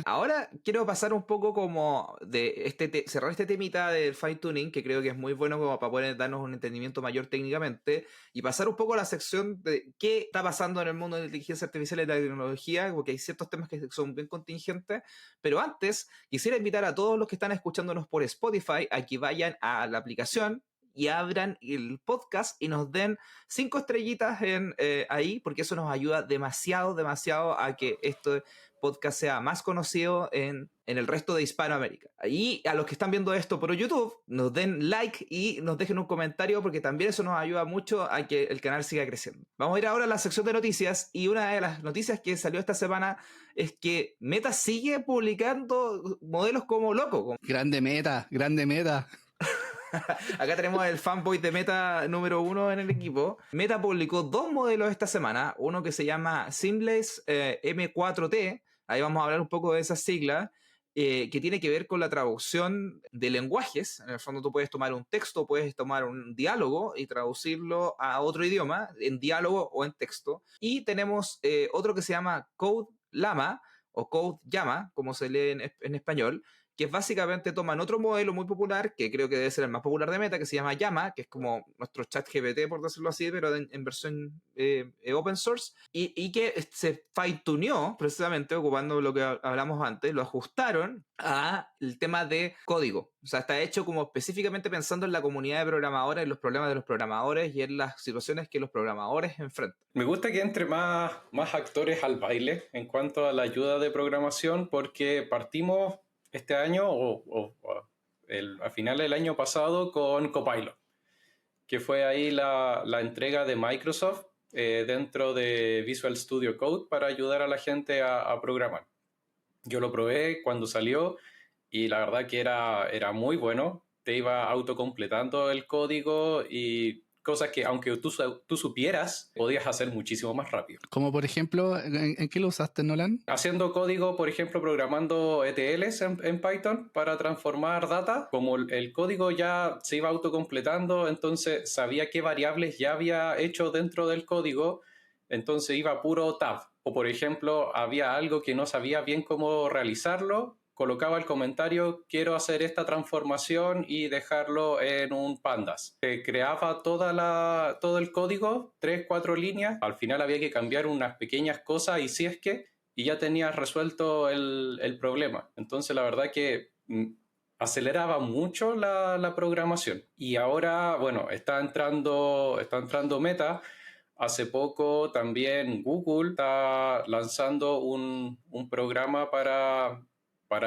Ahora quiero pasar un poco como de cerrar este temita del fine tuning, que creo que es muy bueno como para poder darnos un entendimiento mayor técnicamente, y pasar un poco a la sección de qué está pasando en el mundo de la inteligencia artificial y la tecnología, porque hay ciertos temas que son bien contingentes, pero antes quisiera invitar a todos los que están escuchándonos por Spotify a que vayan a la aplicación y abran el podcast y nos den 5 estrellitas ahí, porque eso nos ayuda demasiado a que esto podcast sea más conocido en el resto de Hispanoamérica. Y a los que están viendo esto por YouTube, nos den like y nos dejen un comentario, porque también eso nos ayuda mucho a que el canal siga creciendo. Vamos a ir ahora a la sección de noticias, y una de las noticias que salió esta semana es que Meta sigue publicando modelos como loco. Grande Meta, grande Meta. Acá tenemos el fanboy de Meta número 1 en el equipo. Meta publicó 2 modelos esta semana, uno que se llama Seamless M4T, ahí vamos a hablar un poco de esas siglas, que tiene que ver con la traducción de lenguajes. En el fondo tú puedes tomar un texto, puedes tomar un diálogo y traducirlo a otro idioma, en diálogo o en texto. Y tenemos otro que se llama Code Llama, o Code Llama, como se lee en español, que es básicamente toman otro modelo muy popular, que creo que debe ser el más popular de Meta, que se llama Llama, que es como nuestro chat GPT, por decirlo así, pero en versión open source, y que se fine-tuneó, precisamente, ocupando lo que hablamos antes, lo ajustaron al tema de código. O sea, está hecho como específicamente pensando en la comunidad de programadores, en los problemas de los programadores y en las situaciones que los programadores enfrentan. Me gusta que entre más actores al baile en cuanto a la ayuda de programación, porque partimos este año a final del año pasado con Copilot, que fue ahí la entrega de Microsoft dentro de Visual Studio Code para ayudar a la gente a programar. Yo lo probé cuando salió y la verdad que era muy bueno. Te iba autocompletando el código y cosas que aunque tú supieras, podías hacer muchísimo más rápido. Como por ejemplo, ¿en qué lo usaste, Nolan? Haciendo código, por ejemplo, programando ETLs en Python para transformar data. Como el código ya se iba autocompletando, entonces sabía qué variables ya había hecho dentro del código, entonces iba puro tab. O por ejemplo, había algo que no sabía bien cómo realizarlo, colocaba el comentario, quiero hacer esta transformación y dejarlo en un pandas. Creaba todo el código, 3, 4 líneas. Al final había que cambiar unas pequeñas cosas y ya tenías resuelto el problema. Entonces la verdad que aceleraba mucho la programación. Y ahora, bueno, está entrando Meta. Hace poco también Google está lanzando un programa para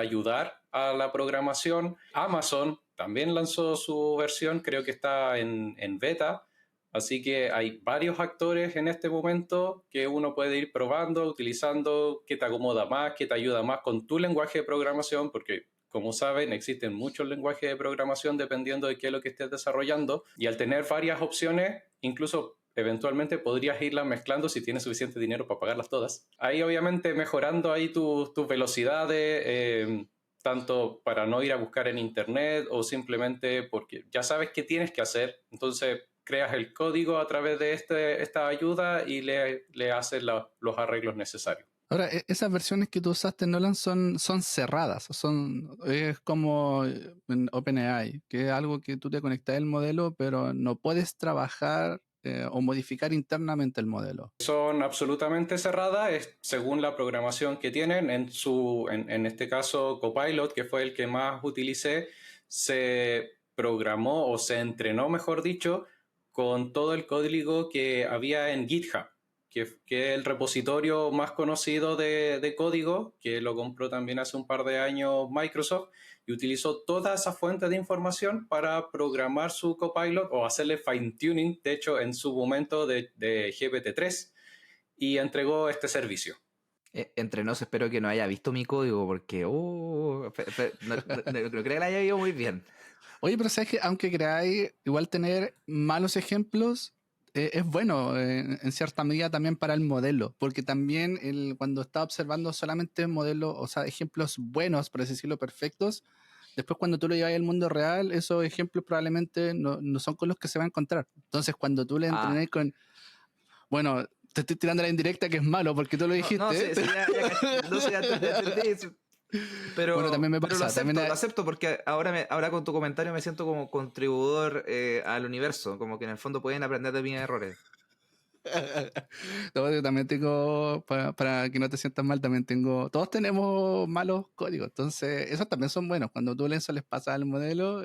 ayudar a la programación. Amazon también lanzó su versión, creo que está en beta. Así que hay varios actores en este momento que uno puede ir probando, utilizando, que te acomoda más, que te ayuda más con tu lenguaje de programación, porque como saben, existen muchos lenguajes de programación dependiendo de qué es lo que estés desarrollando. Y al tener varias opciones, incluso eventualmente podrías irlas mezclando si tienes suficiente dinero para pagarlas todas. Ahí obviamente mejorando ahí tus velocidades, tanto para no ir a buscar en internet o simplemente porque ya sabes qué tienes que hacer. Entonces creas el código a través de esta ayuda y le haces los arreglos necesarios. Ahora, esas versiones que tú usaste, Nolan, son cerradas. Es como en OpenAI, que es algo que tú te conectas al modelo, pero no puedes trabajar o modificar internamente el modelo. Son absolutamente cerradas, es según la programación que tienen. En este caso, Copilot, que fue el que más utilicé, se programó o se entrenó, mejor dicho, con todo el código que había en GitHub, que es el repositorio más conocido de código, que lo compró también hace un par de años Microsoft, y utilizó toda esa fuente de información para programar su Copilot o hacerle fine-tuning, de hecho, en su momento de GPT-3, y entregó este servicio. Entre nos, espero que no haya visto mi código, porque no creo que la haya visto muy bien. Oye, pero sabes que aunque creáis, igual tener malos ejemplos es bueno en cierta medida también para el modelo, porque también cuando está observando solamente modelos, o sea, ejemplos buenos, por así decirlo, perfectos, después cuando tú lo llevas al mundo real, esos ejemplos probablemente no son con los que se va a encontrar. Entonces, cuando tú le entrenes con... Bueno, te estoy tirando la indirecta que es malo porque tú lo dijiste. Ya entendí. Pero, bueno, también me pasa, lo acepto porque ahora con tu comentario me siento como contribuidor al universo, como que en el fondo pueden aprender de mis errores. No, yo también tengo, para que no te sientas mal, todos tenemos malos códigos, entonces esos también son buenos. Cuando tú eso les pasas al modelo,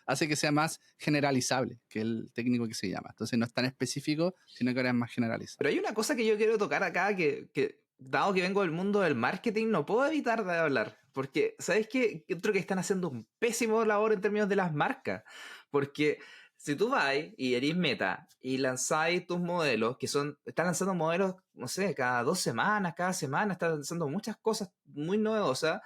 hace que sea más generalizable, que el técnico que se llama. Entonces no es tan específico, sino que ahora es más generalizable. Pero hay una cosa que yo quiero tocar acá que dado que vengo del mundo del marketing, no puedo evitar de hablar. Porque, ¿sabes qué? Yo creo que están haciendo un pésimo labor en términos de las marcas. Porque si tú vas y eres Meta y lanzáis tus modelos, están lanzando modelos, no sé, cada 2 semanas, cada semana, están lanzando muchas cosas muy novedosas,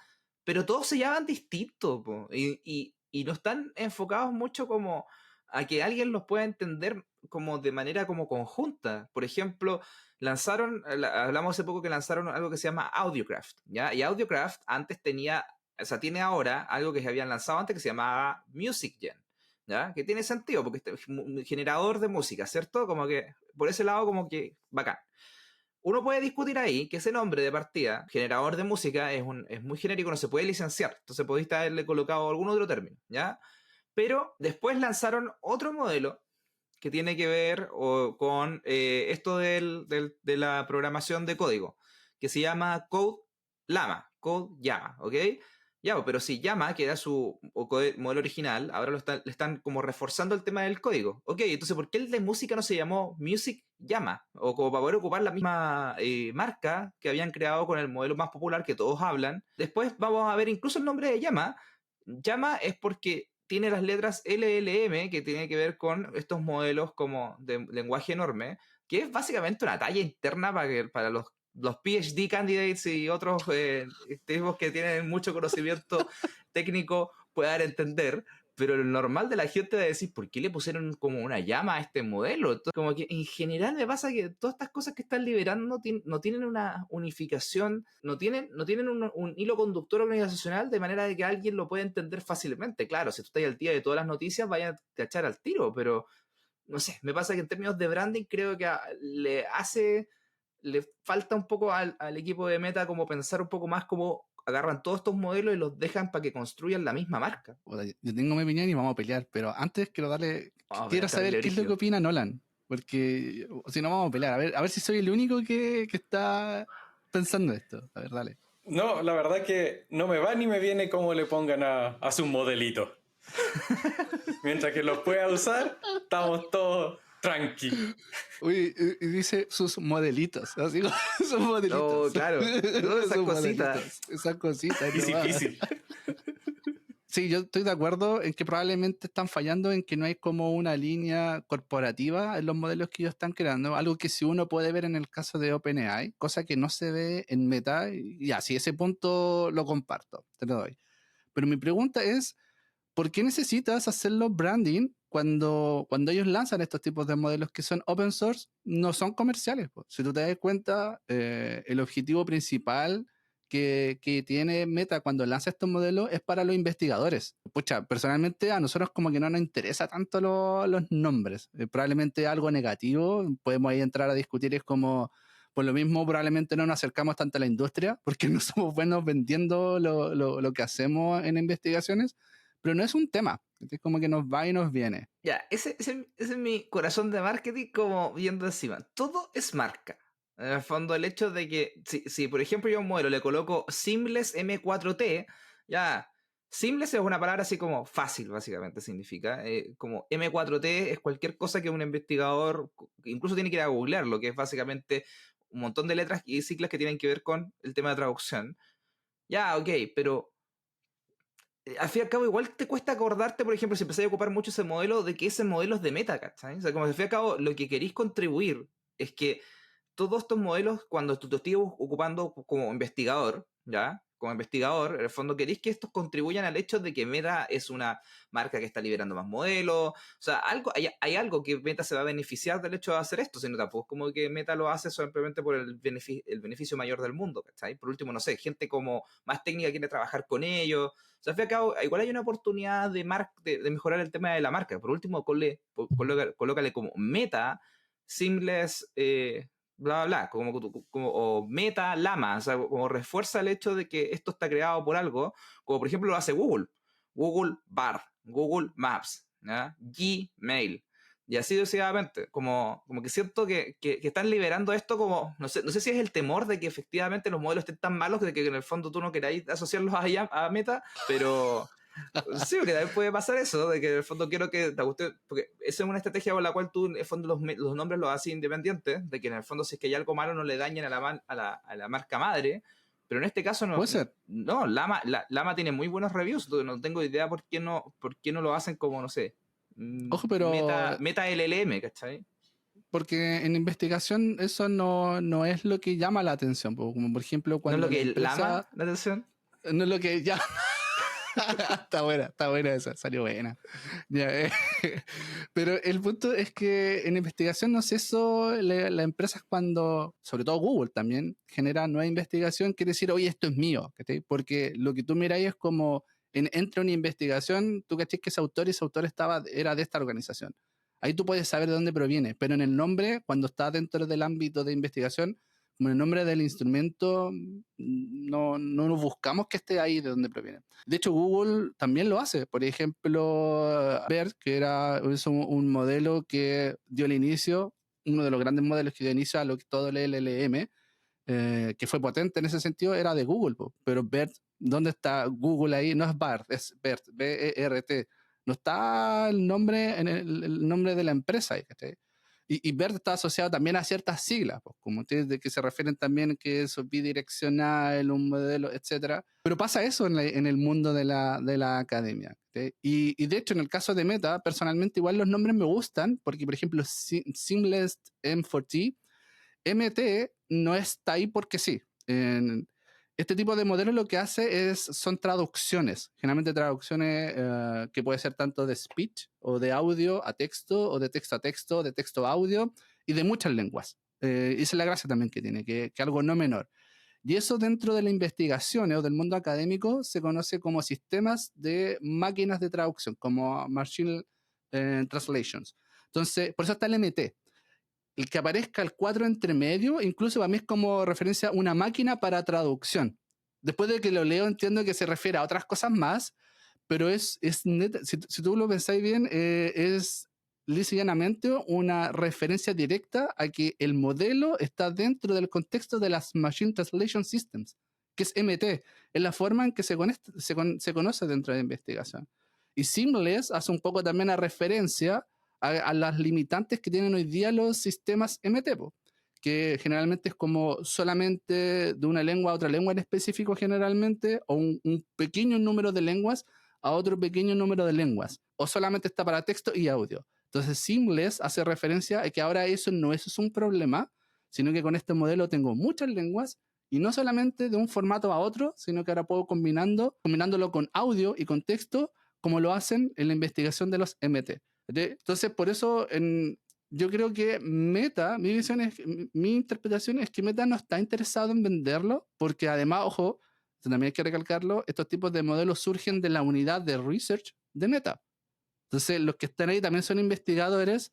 pero todos se llaman distintos, po, y no están enfocados mucho como a que alguien los pueda entender como de manera como conjunta. Por ejemplo, hablamos hace poco que lanzaron algo que se llama Audiocraft, ¿ya? Y Audiocraft antes tenía, o sea, tiene ahora algo que se habían lanzado antes que se llamaba MusicGen, ¿ya? Que tiene sentido, porque este es un generador de música, ¿cierto? Como que, por ese lado, como que bacán. Uno puede discutir ahí que ese nombre de partida, generador de música, es muy genérico, no se puede licenciar, entonces podéis haberle colocado algún otro término, ¿ya? Pero después lanzaron otro modelo que tiene que ver con esto de la programación de código, que se llama Code Llama, ¿ok? Ya, pero si Llama, que era su modelo original, ahora le están como reforzando el tema del código. Ok, entonces, ¿por qué el de música no se llamó Music Llama? O como para poder ocupar la misma marca que habían creado con el modelo más popular que todos hablan. Después vamos a ver incluso el nombre de Llama. Llama es porque tiene las letras LLM, que tiene que ver con estos modelos como de lenguaje enorme, que es básicamente una talla interna para los PhD candidates y otros tipos que tienen mucho conocimiento técnico puedan entender, pero lo normal de la gente va a decir, ¿por qué le pusieron como una llama a este modelo? Entonces, como que en general me pasa que todas estas cosas que están liberando no tienen una unificación, no tienen un hilo conductor organizacional de manera de que alguien lo pueda entender fácilmente. Claro, si tú estás al día de todas las noticias, vayan a cachar al tiro, pero no sé, me pasa que en términos de branding creo que le falta un poco al equipo de Meta como pensar un poco más cómo agarran todos estos modelos y los dejan para que construyan la misma marca. Puta, yo tengo mi opinión y vamos a pelear, pero antes Vamos a quiero pelear saber terrible qué es lo que brígido. opina Nolan, porque si no vamos a pelear, a ver si soy el único que está pensando esto. A ver, dale. No, la verdad que no me va ni me viene cómo le pongan a sus modelitos. Mientras que los pueda usar, estamos todos tranqui. Uy, y dice sus modelitos, así como sus modelitos. Oh, claro, todas esas Sus cositas. modelitos, esas cositas. Easy nomás. peasy. Sí, yo estoy de acuerdo en que probablemente están fallando en que no hay como una línea corporativa en los modelos que ellos están creando, algo que si uno puede ver en el caso de OpenAI, cosa que no se ve en Meta, y ya, sí, ese punto lo comparto, te lo doy. Pero mi pregunta es, ¿por qué necesitas hacerlo branding cuando ellos lanzan estos tipos de modelos que son open source, no son comerciales? Po? Si tú te das cuenta, el objetivo principal que tiene Meta cuando lanza estos modelos es para los investigadores. Pucha, personalmente a nosotros como que no nos interesa tanto los nombres. Probablemente algo negativo, podemos ahí entrar a discutir, es como... Por lo mismo, probablemente no nos acercamos tanto a la industria porque no somos buenos vendiendo lo que hacemos en investigaciones, pero no es un tema. Es como que nos va y nos viene. Ya, ese es mi corazón de marketing como viendo encima. Todo es marca. En el fondo, el hecho de que, si por ejemplo yo a un modelo le coloco Seamless M4T, ya, Seamless es una palabra así como fácil, básicamente significa. Como M4T es cualquier cosa que un investigador incluso tiene que ir a googlear, lo que es básicamente un montón de letras y siglas que tienen que ver con el tema de traducción. Ya, ok, pero al fin y al cabo igual te cuesta acordarte, por ejemplo, si empezáis a ocupar mucho ese modelo, de que ese modelo es de Meta, ¿cachai? O sea, como al fin y al cabo lo que queréis contribuir es que todos estos modelos, cuando tú te estés ocupando como investigador, ¿ya? Como investigador, en el fondo queréis que estos contribuyan al hecho de que Meta es una marca que está liberando más modelos. O sea, hay algo que Meta se va a beneficiar del hecho de hacer esto, sino tampoco es como que Meta lo hace simplemente por el beneficio mayor del mundo, ¿cachai? Por último, no sé, gente como más técnica quiere trabajar con ellos. O sea, al fin y al cabo, igual hay una oportunidad de mejorar el tema de la marca. Por último, colócale como Meta, Seamless, bla, bla, bla, o Meta, Llama, o sea, como refuerza el hecho de que esto está creado por algo, como por ejemplo lo hace Google, Google Bar, Google Maps, ¿ya? Gmail, y así sucesivamente, como que siento que están liberando esto como, no sé si es el temor de que efectivamente los modelos estén tan malos de que en el fondo tú no queráis asociarlos a Meta, Sí, porque también puede pasar eso, de que en el fondo quiero que te guste, porque esa es una estrategia por la cual tú en el fondo los nombres los haces independientes, de que en el fondo si es que hay algo malo no le dañen a la marca madre, pero en este caso no, Puede ser. no Lama tiene muy buenos reviews, no tengo idea por qué no lo hacen como, no sé, Ojo, pero meta LLM, ¿cachai? porque en investigación eso no es lo que llama la atención, como por ejemplo ¿No es cuando lo la que empresa... Lama la atención? No es lo que llama... Está buena esa, salió buena. Ya, pero el punto es que en investigación no es eso, las empresas cuando, sobre todo Google también, genera nueva investigación, quiere decir, oye, esto es mío, ¿cachai? Porque lo que tú miráis es como, entra una investigación, tú cachai que ese autor era de esta organización. Ahí tú puedes saber de dónde proviene, pero en el nombre, cuando está dentro del ámbito de investigación, como en el nombre del instrumento, no buscamos que esté ahí de dónde proviene. De hecho, Google también lo hace. Por ejemplo, BERT, que es un modelo que dio el inicio, uno de los grandes modelos que dio inicio a todo el LLM, que fue potente en ese sentido, era de Google. Pero BERT, ¿dónde está Google ahí? No es BART, es BERT, B-E-R-T. No está el nombre el nombre de la empresa ahí, ¿cachai? Y BERT está asociado también a ciertas siglas, pues, como ustedes de que se refieren también que es bidireccional, un modelo, etcétera. Pero pasa eso en el mundo de la academia. ¿Sí? Y de hecho, en el caso de Meta, personalmente igual los nombres me gustan, porque por ejemplo, Seamless M4T, MT no está ahí porque sí. Este tipo de modelo lo que hace son traducciones, generalmente traducciones que puede ser tanto de speech o de audio a texto o de texto a texto, de texto a audio y de muchas lenguas. Esa es la gracia también que tiene, que algo no menor. Y eso dentro de la investigación o del mundo académico se conoce como sistemas de máquinas de traducción, como Machine Translations. Entonces, por eso está el MT. El que aparezca el 4 entre medio, incluso para mí es como referencia a una máquina para traducción. Después de que lo leo entiendo que se refiere a otras cosas más, pero es neta, si tú lo pensáis bien, es lisa y llanamente una referencia directa a que el modelo está dentro del contexto de las Machine Translation Systems, que es MT, es la forma en que se conoce dentro de la investigación. Y Seamless hace un poco también a referencia a las limitantes que tienen hoy día los sistemas MT, que generalmente es como solamente de una lengua a otra lengua en específico generalmente, o un pequeño número de lenguas a otro pequeño número de lenguas, o solamente está para texto y audio. Entonces Seamless hace referencia a que ahora eso no es un problema, sino que con este modelo tengo muchas lenguas y no solamente de un formato a otro, sino que ahora puedo combinándolo con audio y con texto, como lo hacen en la investigación de los MT. Entonces, por eso yo creo que Meta, mi interpretación es que Meta no está interesado en venderlo, porque además, ojo, también hay que recalcarlo, estos tipos de modelos surgen de la unidad de research de Meta. Entonces, los que están ahí también son investigadores.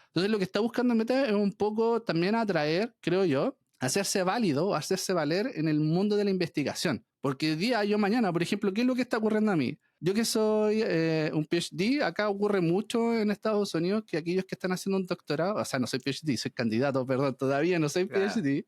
Entonces, lo que está buscando Meta es un poco también atraer, creo yo, hacerse válido, hacerse valer en el mundo de la investigación. Porque día yo mañana, por ejemplo, ¿qué es lo que está ocurriendo a mí? Yo que soy un PhD, acá ocurre mucho en Estados Unidos que aquellos que están haciendo un doctorado, o sea, no soy PhD, soy candidato, perdón, todavía no soy PhD.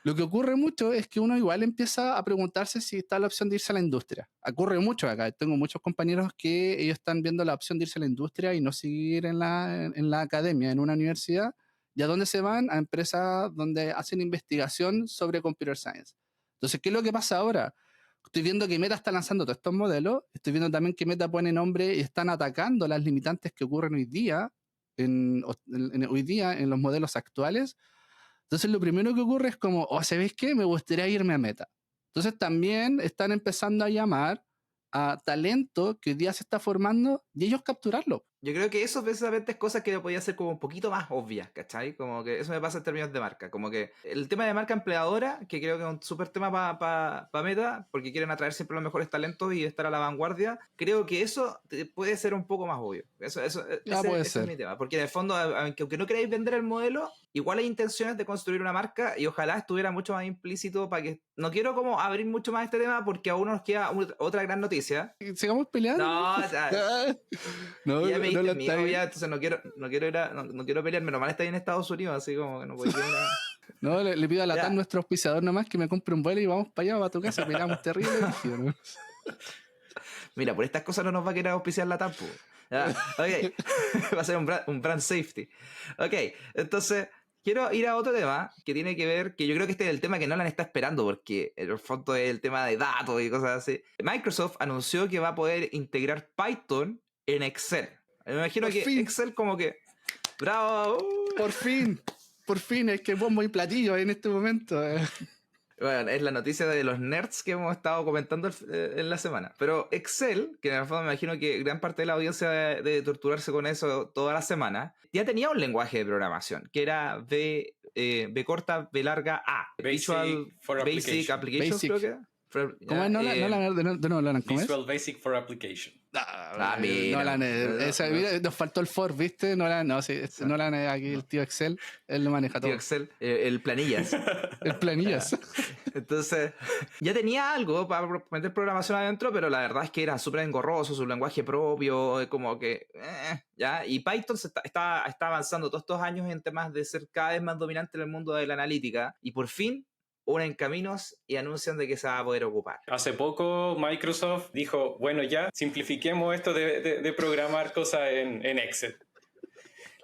Lo que ocurre mucho es que uno igual empieza a preguntarse si está la opción de irse a la industria. Ocurre mucho acá. Tengo muchos compañeros que ellos están viendo la opción de irse a la industria y no seguir en la academia, en una universidad. ¿Y a dónde se van? A empresas donde hacen investigación sobre computer science. Entonces, ¿qué es lo que pasa ahora? Estoy viendo que Meta está lanzando todos estos modelos. Estoy viendo también que Meta pone nombre y están atacando las limitantes que ocurren hoy día en los modelos actuales. Entonces lo primero que ocurre es como, ¿sabéis qué? Me gustaría irme a Meta. Entonces también están empezando a llamar a talento que hoy día se está formando y ellos capturarlo. Yo creo que eso precisamente es cosas que podía ser como un poquito más obvias, ¿cachai? Como que eso me pasa en términos de marca. Como que el tema de marca empleadora, que creo que es un súper tema para Meta, porque quieren atraer siempre los mejores talentos y estar a la vanguardia, creo que eso puede ser un poco más obvio. Ese es mi tema. Porque en el fondo, aunque no queráis vender el modelo, igual hay intenciones de construir una marca y ojalá estuviera mucho más implícito para que... No quiero como abrir mucho más este tema porque aún nos queda otra gran noticia. ¿Sigamos peleando? No, o sea... no, ya me no diste miedo, ya, entonces no quiero pelear, menos mal está ahí en Estados Unidos, así como que no puedo ir a... No, le pido a la TAN, nuestro auspiciador nomás, que me compre un vuelo y vamos para allá, para tu casa, peleamos terrible. ¿No? Mira, por estas cosas no nos va a querer auspiciar la tampo. Ok, va a ser un brand safety. Ok, entonces quiero ir a otro tema que tiene que ver, que yo creo que este es el tema que Nolan está esperando, porque en el fondo es el tema de datos y cosas así. Microsoft anunció que va a poder integrar Python en Excel. Me imagino Por que fin. Excel como que... ¡Bravo! Por fin, es que bombo y platillo en este momento. Bueno, es la noticia de los nerds que hemos estado comentando en la semana. Pero Excel, que en el fondo me imagino que gran parte de la audiencia debe torturarse con eso toda la semana, ya tenía un lenguaje de programación, que era V corta, V larga, A. Visual Basic Applications, creo que era. ¿Cómo es Nolan? De nuevo, Nolan, ¿cómo es? Visual Basic for Application. Mira. Nolan, mira, nos faltó el for, ¿viste? Nolan, no, sí, Nolan es aquí el tío Excel, él lo maneja todo. Tío Excel, el planillas. El planillas. Entonces, ya tenía algo para meter programación adentro, pero la verdad es que era súper engorroso, su lenguaje propio, como que... ¿ya? Y Python está avanzando todos estos años en temas de ser cada vez más dominante en el mundo de la analítica, y por fin unen caminos y anuncian de que se va a poder ocupar. Hace poco Microsoft dijo, bueno, ya simplifiquemos esto de programar cosas en Excel.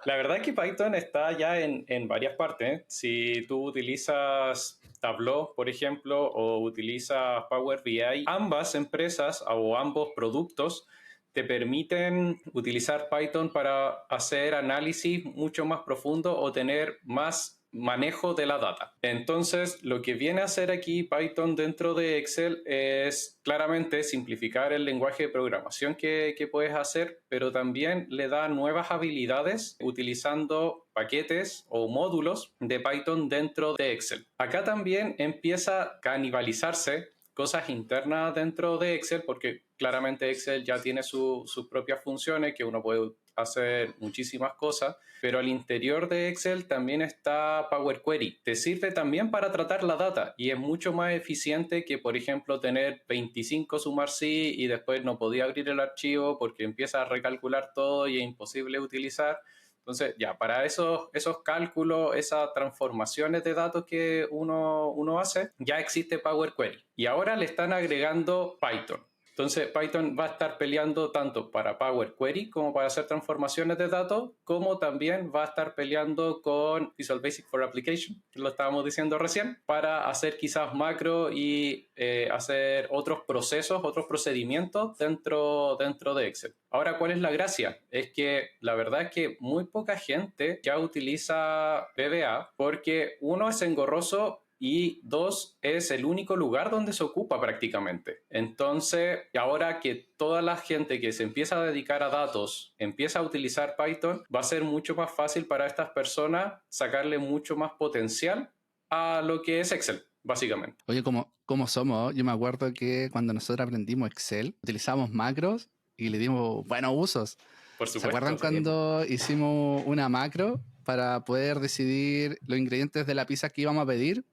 La verdad es que Python está ya en varias partes. Si tú utilizas Tableau, por ejemplo, o utilizas Power BI, ambas empresas o ambos productos te permiten utilizar Python para hacer análisis mucho más profundo o tener más manejo de la data. Entonces, lo que viene a hacer aquí Python dentro de Excel es claramente simplificar el lenguaje de programación que puedes hacer, pero también le da nuevas habilidades utilizando paquetes o módulos de Python dentro de Excel. Acá también empieza a canibalizarse cosas internas dentro de Excel, porque claramente Excel ya tiene sus propias funciones, que uno puede hacer muchísimas cosas, pero al interior de Excel también está Power Query. Te sirve también para tratar la data y es mucho más eficiente que, por ejemplo, tener 25 sumar sí y después no podía abrir el archivo porque empieza a recalcular todo y es imposible utilizar. Entonces, ya, para esos cálculos, esas transformaciones de datos que uno hace, ya existe Power Query. Y ahora le están agregando Python. Entonces, Python va a estar peleando tanto para Power Query como para hacer transformaciones de datos, como también va a estar peleando con Visual Basic for Application, que lo estábamos diciendo recién, para hacer quizás macro y hacer otros procesos, otros procedimientos dentro de Excel. Ahora, ¿cuál es la gracia? Es que la verdad es que muy poca gente ya utiliza VBA porque uno es engorroso y dos, es el único lugar donde se ocupa prácticamente. Entonces, ahora que toda la gente que se empieza a dedicar a datos empieza a utilizar Python, va a ser mucho más fácil para estas personas sacarle mucho más potencial a lo que es Excel, básicamente. Oye, ¿cómo somos? Yo me acuerdo que cuando nosotros aprendimos Excel, utilizamos macros y le dimos buenos usos. Por supuesto. ¿Se acuerdan cuando hicimos una macro para poder decidir los ingredientes de la pizza que íbamos a pedir?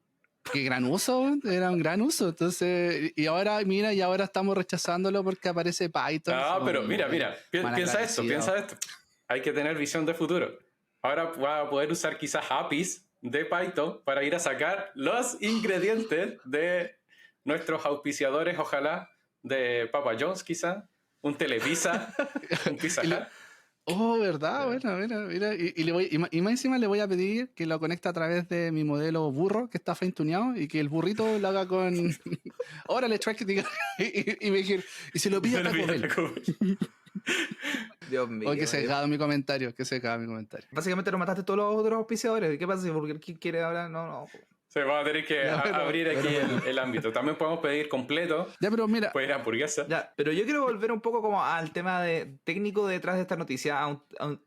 Qué gran uso, era un gran uso. Entonces, y ahora estamos rechazándolo porque aparece Python. Pero mira, piensa esto. Hay que tener visión de futuro. Ahora va a poder usar quizás APIs de Python para ir a sacar los ingredientes de nuestros auspiciadores, ojalá, de Papa John's quizás, un Telepizza, un Pizza Hut. Oh, ¿verdad? Bueno, mira. Y más encima le voy a pedir que lo conecte a través de mi modelo burro, que está fine-tuneado, y que el burrito lo haga con... Órale, track, y me dijeron, y se lo pide a Taco Bell. Dios mío. Oh, que secado mi comentario, Básicamente lo mataste todos los otros auspiciadores. ¿Qué pasa si Burger King quiere ahora? No. Se va a tener que abrir aquí el ámbito. También podemos pedir completo. Ya, pero mira. Puede ir a hamburguesa. Ya, pero yo quiero volver un poco como al tema técnico detrás de esta noticia,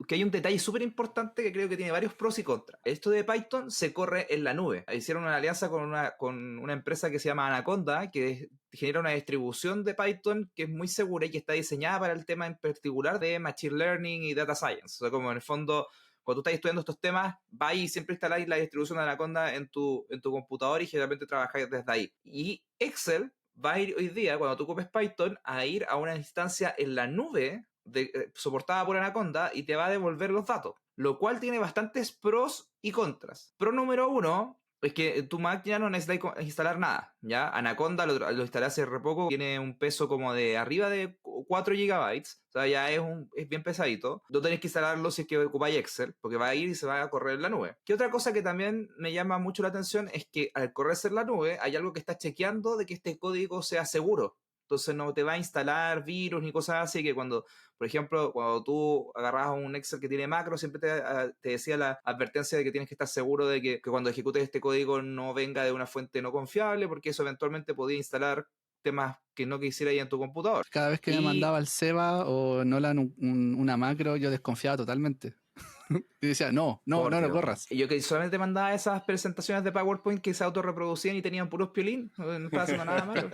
que hay un detalle súper importante que creo que tiene varios pros y contras. Esto de Python se corre en la nube. Hicieron una alianza con una empresa que se llama Anaconda, que genera una distribución de Python que es muy segura y que está diseñada para el tema en particular de Machine Learning y Data Science. O sea, como en el fondo... Cuando tú estás estudiando estos temas, vais y siempre instaláis la distribución de Anaconda en tu computador y generalmente trabajáis desde ahí. Y Excel va a ir hoy día, cuando tú ocupes Python, a ir a una instancia en la nube soportada por Anaconda y te va a devolver los datos. Lo cual tiene bastantes pros y contras. Pro número 1 Es que tu Mac ya no necesitas instalar nada, ¿ya? Anaconda lo instalé hace re poco, tiene un peso como de arriba de 4 gigabytes, o sea, ya es bien pesadito. No tenés que instalarlo si es que ocupáis Excel, porque va a ir y se va a correr en la nube. ¿Qué otra cosa que también me llama mucho la atención es que al correrse en la nube hay algo que está chequeando de que este código sea seguro? Entonces no te va a instalar virus ni cosas así que cuando, por ejemplo, cuando tú agarras un Excel que tiene macro, siempre te decía la advertencia de que tienes que estar seguro de que cuando ejecutes este código no venga de una fuente no confiable, porque eso eventualmente podía instalar temas que no quisiera ir en tu computador. Cada vez que me Y mandaba el Seba o Nolan una macro, yo desconfiaba totalmente. Y decía, no lo Dios. corras. Y yo que solamente mandaba esas presentaciones de PowerPoint que se autorreproducían y tenían puros piolín, no estaba haciendo nada malo.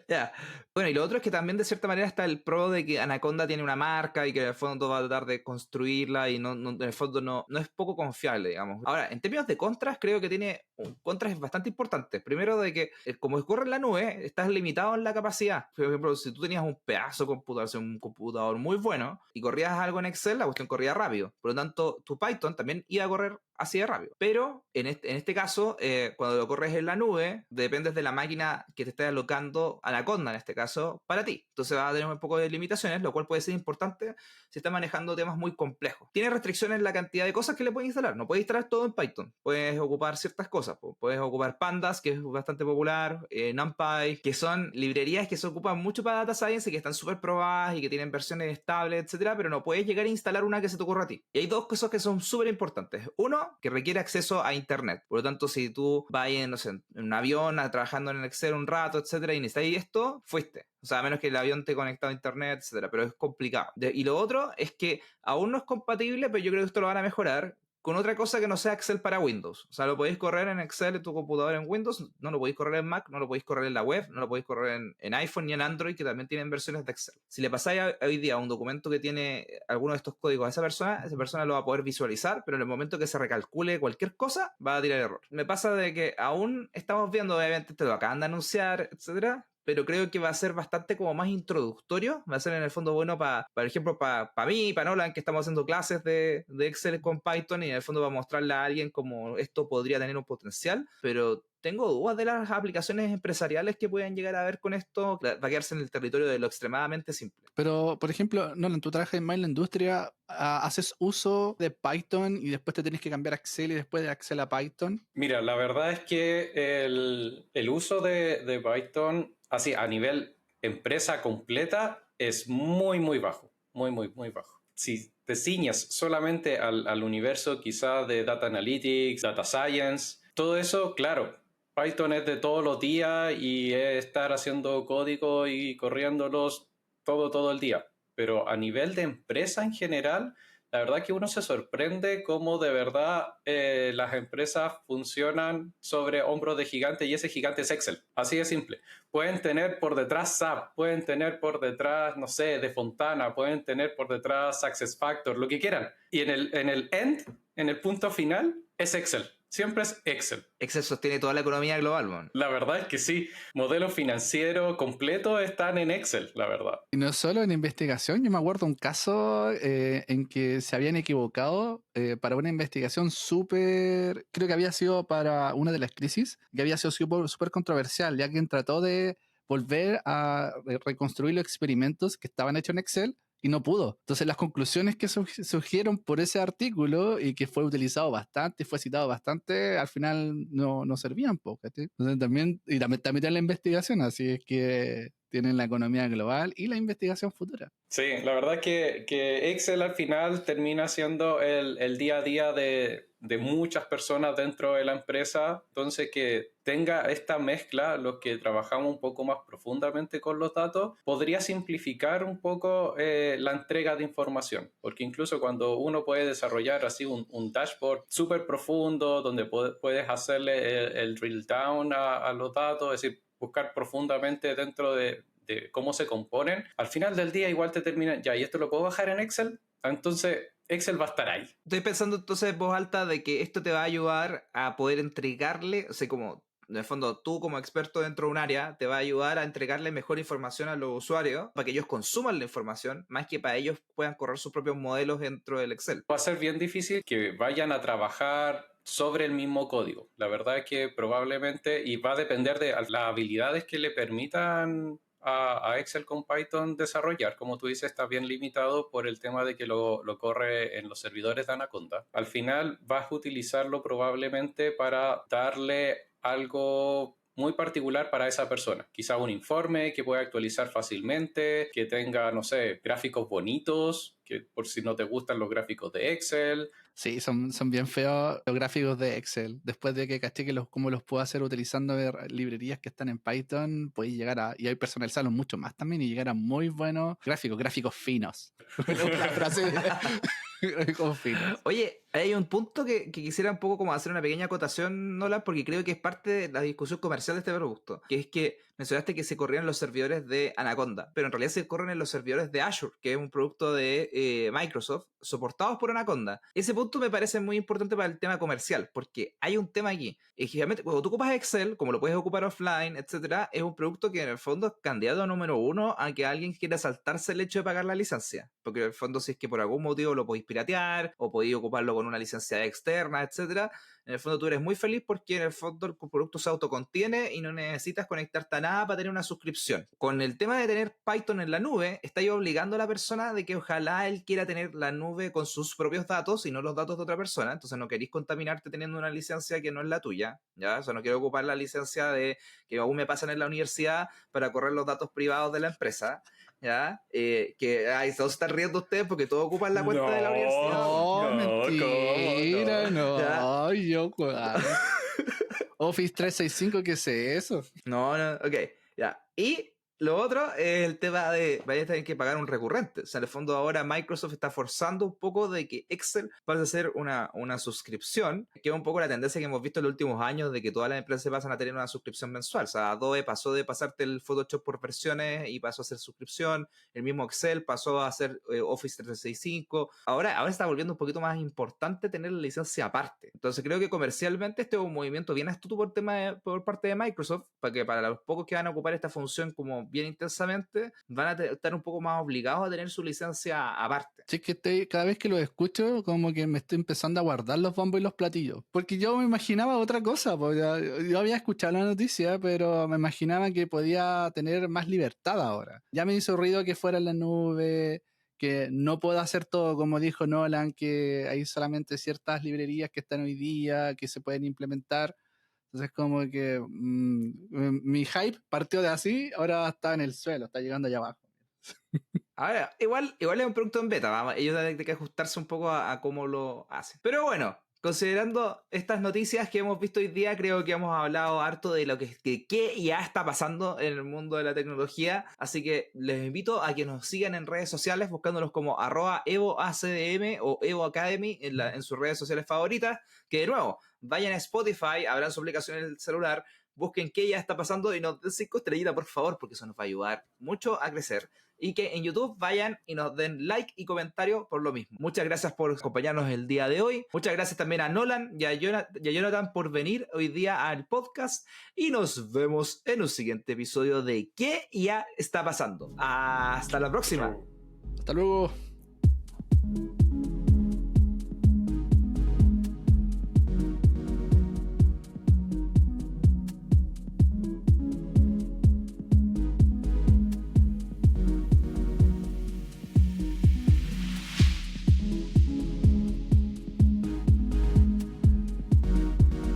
Ya. Bueno, y lo otro es que también de cierta manera está el pro de que Anaconda tiene una marca y que en el fondo va a tratar de construirla y en el fondo no es poco confiable, digamos. Ahora, en términos de contras, creo que tiene contras bastante importantes. Primero de que como corre en la nube, estás limitado en la capacidad. Por ejemplo, si tú tenías un pedazo de computador, o sea, un computador muy bueno y corrías algo en Excel, la cuestión corría rápido. Por lo tanto, tu Python también iba a correr así de rápido. Pero en este caso, cuando lo corres en la nube, dependes de la máquina que te esté alocando Anaconda en este caso para ti. Entonces va a tener un poco de limitaciones, lo cual puede ser importante si estás manejando temas muy complejos. Tiene restricciones en la cantidad de cosas que le puedes instalar. No puedes instalar todo en Python. Puedes ocupar ciertas cosas. Puedes ocupar Pandas, que es bastante popular, NumPy, que son librerías que se ocupan mucho para Data Science y que están súper probadas y que tienen versiones estables, etcétera, pero no puedes llegar a instalar una que se te ocurra a ti. Y hay dos cosas que son súper importantes. Uno, que requiere acceso a internet. Por lo tanto, si tú vas en, no sé, en un avión trabajando en el Excel un rato, etcétera, y necesitas esto, fuiste. O sea, a menos que el avión te conectado a internet, etcétera, pero es complicado. Y lo otro es que aún no es compatible, pero yo creo que esto lo van a mejorar con otra cosa que no sea Excel para Windows. O sea, lo podéis correr en Excel en tu computador en Windows, no lo podéis correr en Mac, no lo podéis correr en la web, no lo podéis correr en iPhone ni en Android, que también tienen versiones de Excel. Si le pasáis hoy día un documento que tiene alguno de estos códigos a esa persona lo va a poder visualizar, pero en el momento que se recalcule cualquier cosa, va a tirar error. Me pasa de que aún estamos viendo, obviamente, te lo acaban de anunciar, etcétera, pero creo que va a ser bastante como más introductorio, va a ser en el fondo bueno por ejemplo, para mí, para Nolan, que estamos haciendo clases de Excel con Python y en el fondo va a mostrarle a alguien cómo esto podría tener un potencial, pero tengo dudas de las aplicaciones empresariales que pueden llegar a ver con esto, va a quedarse en el territorio de lo extremadamente simple. Pero, por ejemplo, Nolan, tú trabajas en Mail Industria, haces uso de Python y después te tienes que cambiar a Excel y después de Excel a Python. Mira, la verdad es que el uso de Python, así a nivel empresa completa, es muy, muy bajo. Muy, muy, muy bajo. Si te ciñas solamente al universo quizá de Data Analytics, Data Science, todo eso, claro, Python es de todos los días y es estar haciendo código y corriéndolos todo el día. Pero a nivel de empresa en general, la verdad que uno se sorprende cómo de verdad las empresas funcionan sobre hombros de gigante y ese gigante es Excel. Así de simple. Pueden tener por detrás SAP, pueden tener por detrás, no sé, de Fontana, pueden tener por detrás SuccessFactors, lo que quieran. Y en el end, en el punto final, es Excel. Siempre es Excel. Excel sostiene toda la economía global, man. La verdad es que sí. Modelo financiero completo están en Excel, la verdad. Y no solo en investigación, yo me acuerdo un caso en que se habían equivocado para una investigación súper, creo que había sido para una de las crisis, que había sido súper controversial, ya que trató de volver a reconstruir los experimentos que estaban hechos en Excel y no pudo. Entonces las conclusiones que surgieron por ese artículo y que fue utilizado bastante, fue citado bastante, al final no servían poco. Entonces también tienen la investigación, así es que tienen la economía global y la investigación futura. Sí, la verdad que Excel al final termina siendo el día a día de muchas personas dentro de la empresa, entonces que tenga esta mezcla, los que trabajamos un poco más profundamente con los datos, podría simplificar un poco la entrega de información, porque incluso cuando uno puede desarrollar así un dashboard súper profundo, donde puedes hacerle el drill down a los datos, es decir, buscar profundamente dentro de cómo se componen, al final del día igual te terminan, ya, ¿y esto lo puedo bajar en Excel? Entonces Excel va a estar ahí. Estoy pensando entonces en voz alta de que esto te va a ayudar a poder entregarle, o sea, como en el fondo tú como experto dentro de un área te va a ayudar a entregarle mejor información a los usuarios para que ellos consuman la información más que para ellos puedan correr sus propios modelos dentro del Excel. Va a ser bien difícil que vayan a trabajar sobre el mismo código. La verdad es que probablemente, y va a depender de las habilidades que le permitan a Excel con Python desarrollar. Como tú dices, está bien limitado por el tema de que lo corre en los servidores de Anaconda. Al final vas a utilizarlo probablemente para darle algo muy particular para esa persona. Quizá un informe que pueda actualizar fácilmente, que tenga, no sé, gráficos bonitos, que por si no te gustan los gráficos de Excel. Sí, son bien feos los gráficos de Excel. Después de que caché cómo los puedo hacer utilizando librerías que están en Python, podéis llegar y hay personalizarlos mucho más también y llegar a muy buenos gráficos finos. La frase gráficos finos. Oye, hay un punto que quisiera un poco como hacer una pequeña acotación, Nolan, porque creo que es parte de la discusión comercial de este producto, que es que mencionaste que se corrían los servidores de Anaconda, pero en realidad se corren en los servidores de Azure, que es un producto de Microsoft, soportados por Anaconda. Ese punto me parece muy importante para el tema comercial, porque hay un tema aquí. Generalmente, cuando tú ocupas Excel, como lo puedes ocupar offline, etcétera, es un producto que en el fondo es candidato número uno a que alguien quiera saltarse el hecho de pagar la licencia, porque en el fondo si es que por algún motivo lo podéis piratear o podéis ocuparlo con una licencia externa, etcétera, en el fondo tú eres muy feliz porque en el fondo el producto se autocontiene y no necesitas conectarte a nada para tener una suscripción. Con el tema de tener Python en la nube, estáis obligando a la persona de que ojalá él quiera tener la nube con sus propios datos y no los datos de otra persona, entonces no queréis contaminarte teniendo una licencia que no es la tuya, ¿ya? O sea, no quiero ocupar la licencia de que aún me pasan en la universidad para correr los datos privados de la empresa. ¿Ya? Que todos están riendo ustedes porque todos ocupan la cuenta de la universidad. No, mentira, ¿cómo no, yo Office 365, ¿qué es eso? No, ok, ya. Y lo otro es el tema de vaya a tener que pagar un recurrente. O sea, en el fondo ahora Microsoft está forzando un poco de que Excel pase a ser una suscripción, que es un poco la tendencia que hemos visto en los últimos años de que todas las empresas pasan a tener una suscripción mensual. O sea, Adobe pasó de pasarte el Photoshop por versiones y pasó a ser suscripción. El mismo Excel pasó a ser Office 365. Ahora está volviendo un poquito más importante tener la licencia aparte. Entonces creo que comercialmente este es un movimiento bien astuto por parte de Microsoft, para que para los pocos que van a ocupar esta función como bien intensamente, van a estar un poco más obligados a tener su licencia aparte. Sí, es que cada vez que lo escucho, como que me estoy empezando a guardar los bombos y los platillos. Porque yo me imaginaba otra cosa. Pues yo había escuchado la noticia, pero me imaginaba que podía tener más libertad ahora. Ya me hizo ruido que fuera en la nube, que no puedo hacer todo como dijo Nolan, que hay solamente ciertas librerías que están hoy día, que se pueden implementar. Entonces como que mi hype partió de así, ahora está en el suelo, está llegando allá abajo. Ahora, igual es un producto en beta, ¿va? Ellos tienen que ajustarse un poco a cómo lo hacen. Pero bueno, considerando estas noticias que hemos visto hoy día, creo que hemos hablado harto de lo que ya está pasando en el mundo de la tecnología. Así que les invito a que nos sigan en redes sociales buscándonos como @EvoACDM o Evo Academy en sus redes sociales favoritas. Que de nuevo, vayan a Spotify, abran su aplicación en el celular, busquen qué ya está pasando y nos den 5 estrellitas, por favor, porque eso nos va a ayudar mucho a crecer. Y que en YouTube vayan y nos den like y comentario por lo mismo. Muchas gracias por acompañarnos el día de hoy. Muchas gracias también a Nolan y a Jonathan por venir hoy día al podcast. Y nos vemos en un siguiente episodio de ¿Qué ya está pasando? Hasta la próxima. Hasta luego.